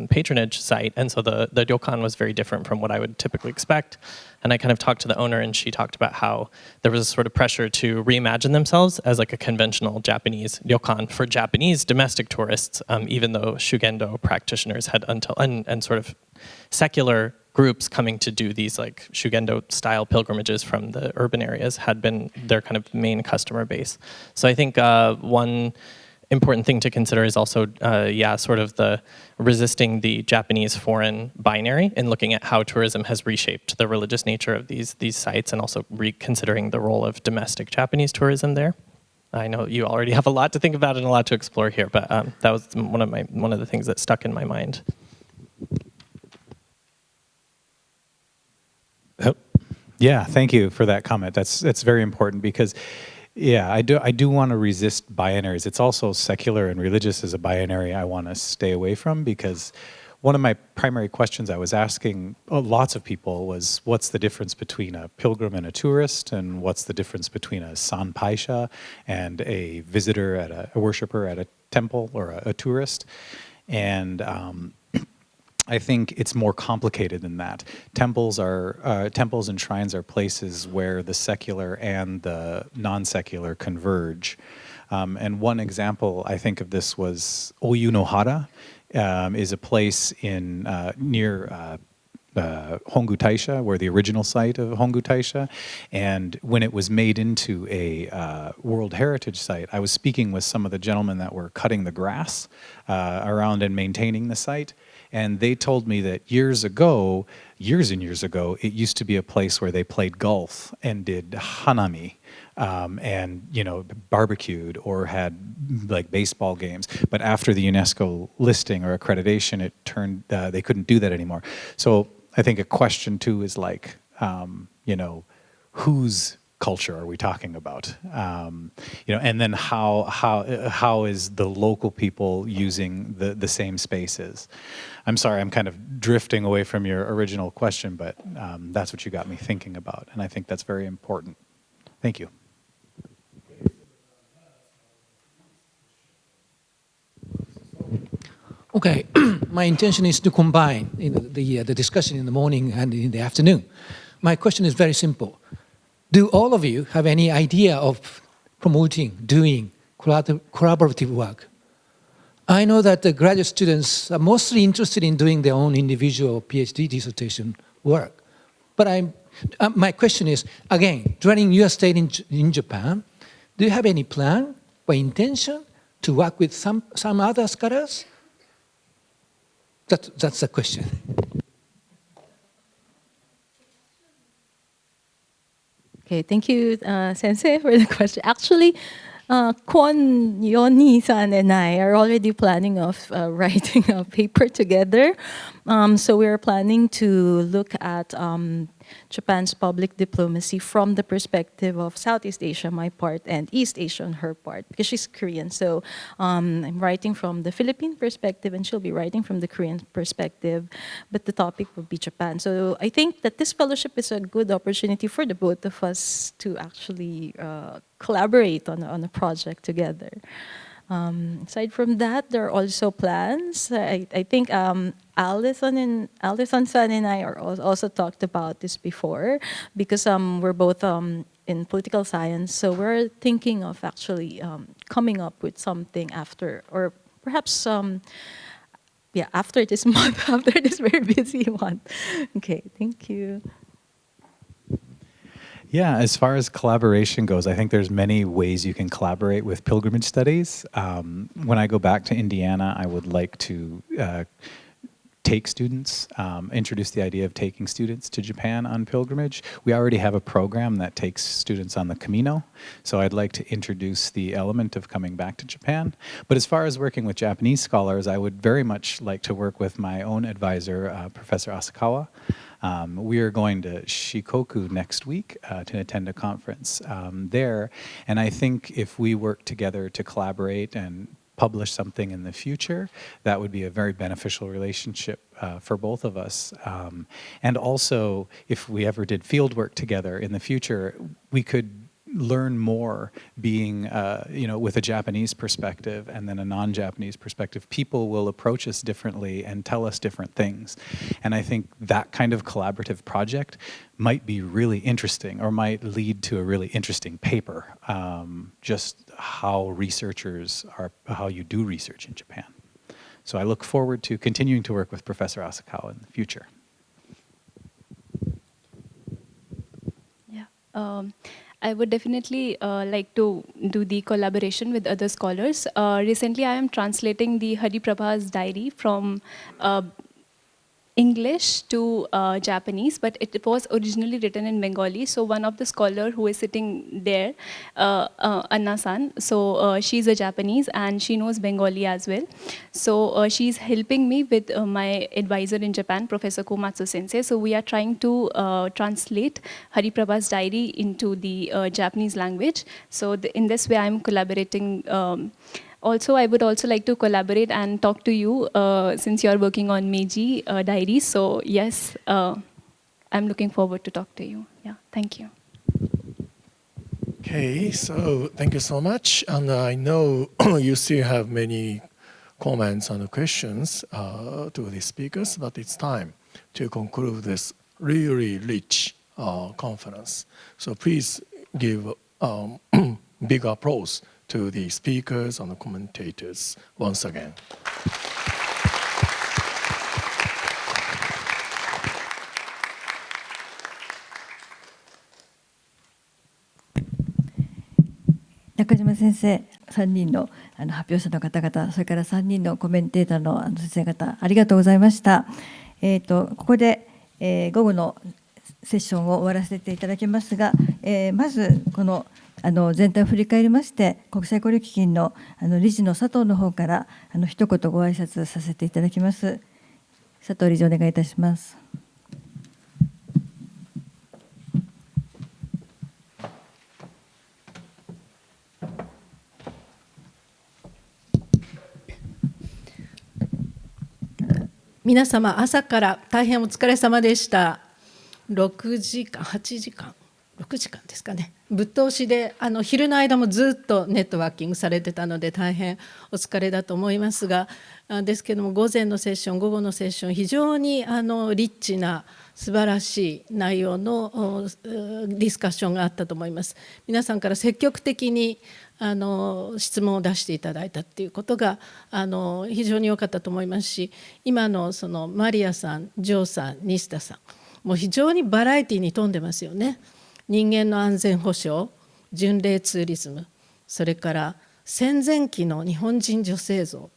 patronage site, and so the ryokan was very different from what I would typically expect. And I kind of talked to the owner, and she talked about how there was a sort of pressure to reimagine themselves as like a conventional Japanese ryokan for Japanese domestic tourists, even though Shugendo practitioners had and sort of secular groups coming to do these like Shugendo-style pilgrimages from the urban areas had been their kind of main customer base. So I think one important thing to consider is also, sort of the resisting the Japanese foreign binary and looking at how tourism has reshaped the religious nature of these sites, and also reconsidering the role of domestic Japanese tourism there. I know you already have a lot to think about and a lot to explore here, but that was one of the things that stuck in my mind. Yeah, thank you for that comment. That's very important because, yeah, I do want to resist binaries. It's also secular and religious as a binary I want to stay away from, because one of my primary questions I was asking lots of people was, what's the difference between a pilgrim and a tourist, and what's the difference between a sanpaisha and a visitor a worshiper at a temple or a tourist? And I think it's more complicated than that. Temples and shrines are places where the secular and the non-secular converge. And one example I think of this was Oyunohara, is a place in near Hongu Taisha, where the original site of Hongu Taisha. And when it was made into a World Heritage Site, I was speaking with some of the gentlemen that were cutting the grass around and maintaining the site. And they told me that years and years ago, it used to be a place where they played golf and did hanami. and barbecued or had like baseball games. But after the UNESCO listing or accreditation, it turned they couldn't do that anymore. So I think a question too is like, whose culture are we talking about? And then how is the local people using the same spaces? I'm sorry, I'm kind of drifting away from your original question, but that's what you got me thinking about, and I think that's very important. Thank you. Okay, my intention is to combine the discussion in the morning and in the afternoon. My question is very simple. Do all of you have any idea of promoting, doing collaborative work? I know that the graduate students are mostly interested in doing their own individual PhD dissertation work. But my question is, again, during your stay in Japan, do you have any plan or intention to work with some other scholars? That's the question. Okay, thank you, Sensei, for the question. Actually, Kwon, Yoni-san, and I are already planning of writing a paper together. So we are planning to look at Japan's public diplomacy from the perspective of Southeast Asia, my part, and East Asia on her part, because she's Korean. So I'm writing from the Philippine perspective, and she'll be writing from the Korean perspective, but the topic will be Japan. So I think that this fellowship is a good opportunity for the both of us to actually collaborate on a project together. Aside from that, there are also plans. I think Allison-san and I are also talked about this before, because we're both in political science, so we're thinking of actually coming up with something after, or perhaps after this month, after this very busy month. Okay, thank you. Yeah, as far as collaboration goes, I think there's many ways you can collaborate with pilgrimage studies. When I go back to Indiana, I would like to take students, introduce the idea of taking students to Japan on pilgrimage. We already have a program that takes students on the Camino, so I'd like to introduce the element of coming back to Japan. But as far as working with Japanese scholars, I would very much like to work with my own advisor, Professor Asakawa. We are going to Shikoku next week to attend a conference there, and I think if we work together to collaborate and publish something in the future, that would be a very beneficial relationship for both of us. And also, if we ever did field work together in the future, we could learn more being, with a Japanese perspective and then a non-Japanese perspective. People will approach us differently and tell us different things. And I think that kind of collaborative project might be really interesting, or might lead to a really interesting paper, just how you do research in Japan. So I look forward to continuing to work with Professor Asakawa in the future. Yeah. I would definitely like to do the collaboration with other scholars. Recently, I am translating the Hari Prabha's diary from English to Japanese, but it was originally written in Bengali. So one of the scholars who is sitting there, Anna-san, so she's a Japanese and she knows Bengali as well. So she's helping me with my advisor in Japan, Professor Komatsu Sensei. So we are trying to translate Hari Prabha's diary into the Japanese language. So in this way, I'm collaborating. Also, I would also like to collaborate and talk to you since you're working on Meiji diaries. So yes, I'm looking forward to talk to you. Yeah, thank you. Okay, so thank you so much. And I know you still have many comments and questions to the speakers, but it's time to conclude this really rich conference. So please give big applause to the speakers and the commentators once again.中島先生、3人の発表者の方々、それから3人のコメンテーターの先生方、ありがとうございました。ここで、午後のセッションを終わらせていただきますが、まずこの全体を振り返りまして、国際交流基金の理事の佐藤の方から一言ご挨拶させていただきます。佐藤理事、お願いいたします。皆様、朝から大変お疲れ様でした。6時間、8時間、6時間ですかね。ぶっ通しで昼の間もずっとネットワーキングされてたので大変お疲れだと思いますが、ですけども午前のセッション、午後のセッション、非常にリッチな素晴らしい内容のディスカッションがあったと思います。皆さんから積極的に質問を出していただいたっていうことが非常に良かったと思いますし、今のそのマリアさん、ジョーさん、西田さん、もう非常にバラエティに富んでますよね。人間の安全保障、巡礼ツーリズム、それから戦前期の日本人女性像、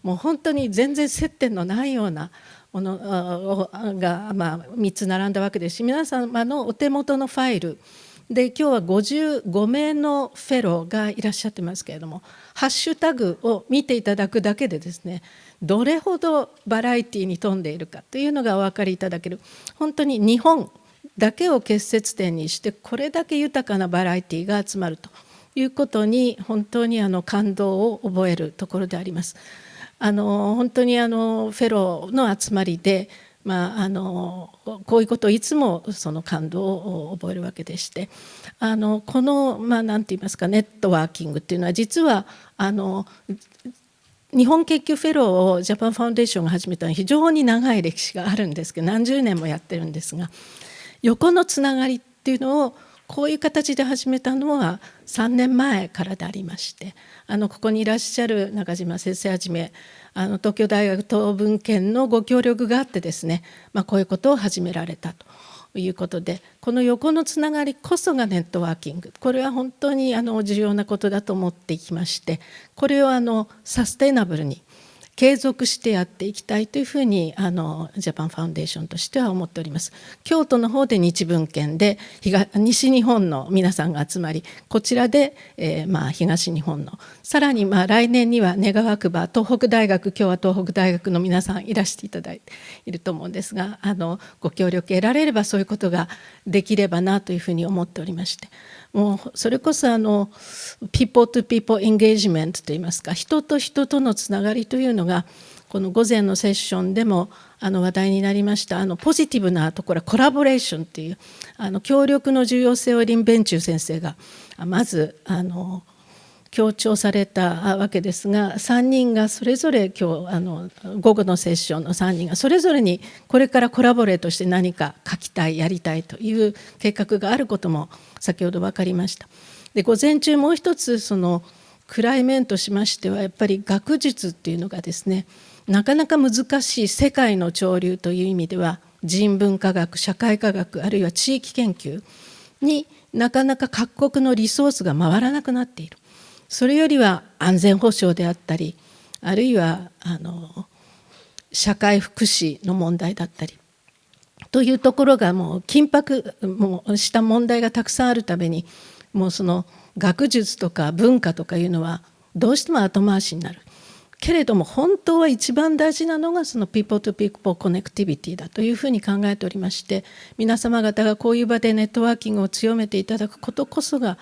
もう本当に全然接点のないようなものが3つ並んだわけですし、皆様のお手元のファイルで今日は55名のフェローがいらっしゃってますけれども、ハッシュタグを見ていただくだけでですね、どれほどバラエティに富んでいるかというのがお分かりいただける。本当に日本だけを結節点にしてこれだけ豊かなバラエティが集まるということに本当に感動を覚えるところであります。本当にフェローの集まりで、こういうことをいつもその感動を覚えるわけでして、この何て言いますか、ネットワーキングっていうのは実は日本研究フェローをジャパンファウンデーションが始めたのは非常に長い歴史があるんですけど、何十年もやってるんですが、横のつながりっていうのをこういう形で始めたのは3年前からでありまして、ここにいらっしゃる中島先生はじめ東京大学東文研のご協力があってですね、こういうことを始められたということで、この横のつながりこそがネットワーキング、これは本当に重要なことだと思っていきまして、これをサステイナブルに継続してやっていきたいというふうにジャパンファウンデーションとしては思っております。京都の方で日文献で西日本の皆さんが集まり、こちらで、東日本のさらに来年には願わくば東北大学、今日は東北大学の皆さんいらしていただいていると思うんですが、ご協力得られればそういうことができればなというふうに思っておりまして、もうそれこそpeople to people engagement といいますか、人と人とのつながりというのがこの午前のセッションでも話題になりましたポジティブなところはコラボレーションという協力の重要性をリン・ベンチュー先生がまず強調されたわけですが、3人がそれぞれ今日午後のセッションの3人がそれぞれにこれからコラボレートして何か書きたい、やりたいという計画があることも先ほど分かりました。で、午前中もう一つその暗い面としましては、やっぱり学術っていうのがですね、なかなか難しい世界の潮流という意味では人文科学、社会科学、あるいは地域研究になかなか各国のリソースが回らなくなっている。それよりは安全保障であったり、あるいは社会福祉の問題だったりというところがもう緊迫した問題がたくさんあるために、もうその学術とか文化とかいうのはどうしても後回しになる。けれども本当は一番大事なのがその people to people コネクティビティだというふうに考えておりまして、皆様方がこういう場でネットワーキングを強めていただくことこそが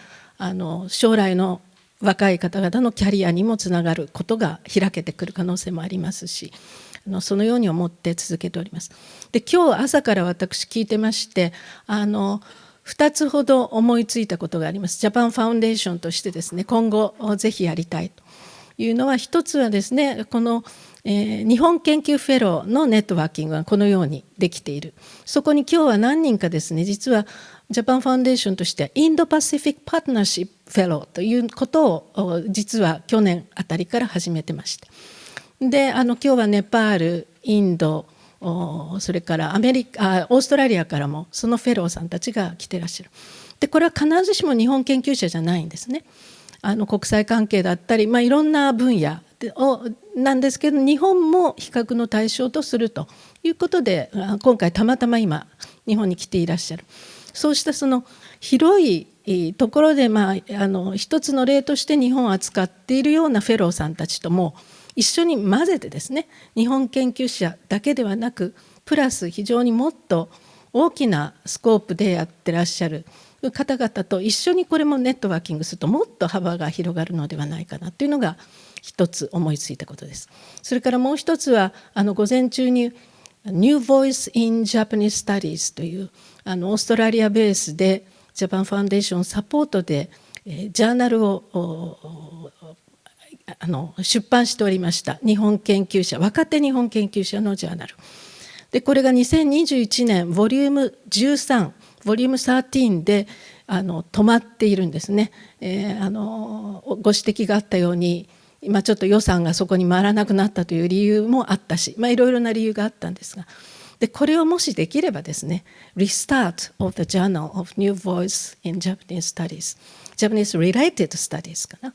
将来の若い方々のキャリアにもつながることが開けてくる可能性もありますし、そのように思って続けております。で、今日朝から私聞いてまして、2つほど思いついたことがあります。ジャパンファウンデーションとしてですね、今後ぜひやりたいというのは、一つはですね、この、日本研究フェローのネットワーキングがこのようにできている。そこに今日は何人かですね、実はジャパンファウンデーションとしてはインドパシフィックパートナーシップフェローということを実は去年あたりから始めてまして、で今日はネパール、インド、それからオーストラリアからもそのフェローさんたちが来てらっしゃる。でこれは必ずしも日本研究者じゃないんですね。国際関係だったり、いろんな分野なんですけど、日本も比較の対象とするということで、今回たまたま今日本に来ていらっしゃる。そうしたその広いところで、一つの例として日本を扱っているようなフェローさんたちとも一緒に混ぜてですね、日本研究者だけではなくプラス非常にもっと大きなスコープでやってらっしゃる方々と一緒にこれもネットワーキングするともっと幅が広がるのではないかなというのが一つ思いついたことです。それからもう一つは午前中に New Voice in Japanese Studies というオーストラリアベースでジャパンファンデーションサポートでジャーナルを出版しておりました。日本研究者、若手日本研究者のジャーナルで、これが2021年ボリューム13ボリューム13で止まっているんですね。ご指摘があったように今ちょっと予算がそこに回らなくなったという理由もあったし、いろいろな理由があったんですが、でこれをもしできればですね、 Restart of the Journal of New Voice in Japanese Studies Japanese Related Studies かな。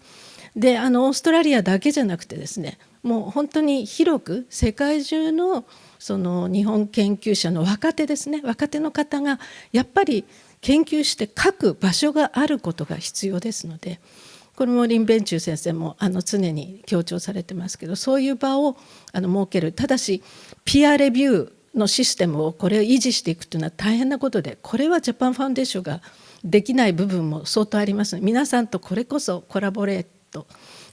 でオーストラリアだけじゃなくてですね、もう本当に広く世界中のその日本研究者の若手ですね、若手の方がやっぱり研究して書く場所があることが必要ですので、これも林弁中先生も常に強調されてますけど、そういう場を設ける。ただしピアレビューのシステムをこれを維持していくというのは大変なことで、これはジャパンファンデーションができない部分も相当ありますので、皆さんとこれこそコラボレート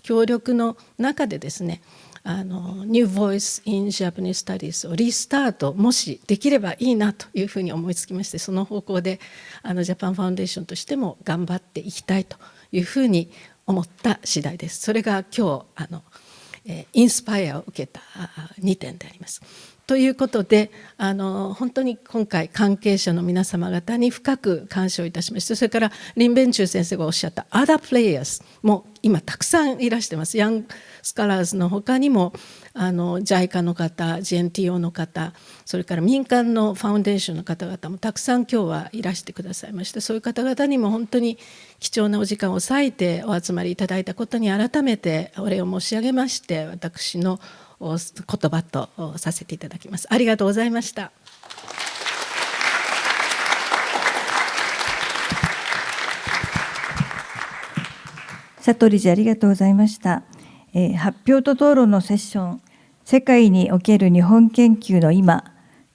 協力の中でですね、New Voice in Japanese Studies をリスタートもしできればいいなというふうに思いつきまして、その方向でジャパンファンデーションとしても頑張っていきたいというふうに思った次第です。それが今日インスパイアを受けた2点であります。ということで本当に今回関係者の皆様方に深く感謝をいたしまして、それから林弁中先生がおっしゃった Other Players も今たくさんいらしてます。ヤングスカラーズの他にもJICA の方、GNTO の方、それから民間のファウンデーションの方々もたくさん今日はいらしてくださいまして、そういう方々にも本当に貴重なお時間を割いてお集まりいただいたことに改めてお礼を申し上げまして、私の言葉とさせていただきます。ありがとうございました。佐藤理事、ありがとうございました。発表と討論のセッション、世界における日本研究の今、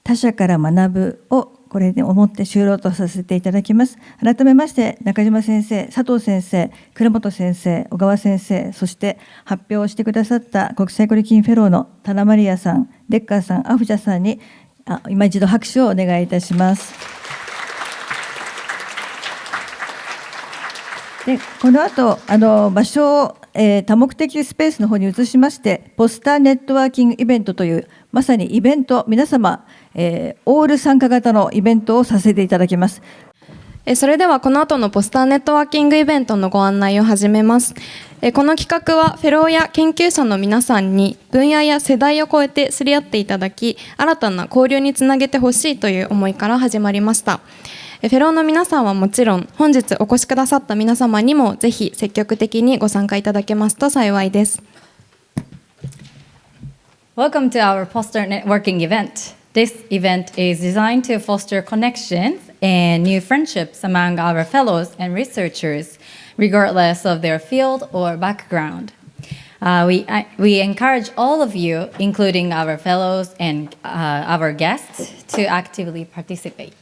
他者から学ぶをこれで思って終了とさせていただきます。改めまして中島先生、佐藤先生、倉本先生、小川先生、そして発表をしてくださった国際交流基金フェローの田名マリアさん、デッカーさん、アフジャさんに今一度拍手をお願いいたします。でこの後場所を多目的スペースの方に移しまして、ポスターネットワーキングイベントというまさにイベント、皆様、オール参加型のイベントをさせていただきます。それではこの後のポスターネットワーキングイベントのご案内を始めます。この企画はフェローや研究者の皆さんに分野や世代を超えてすり合っていただき、新たな交流につなげてほしいという思いから始まりました。フェローの皆さんはもちろん、本日お越しくださった皆様にもぜひ積極的にご参加いただけますと幸いです。Welcome to our poster networking event. This event is designed to foster connections and new friendships among our fellows and researchers, regardless of their field or background. We encourage all of you, including our fellows and our guests, to actively participate.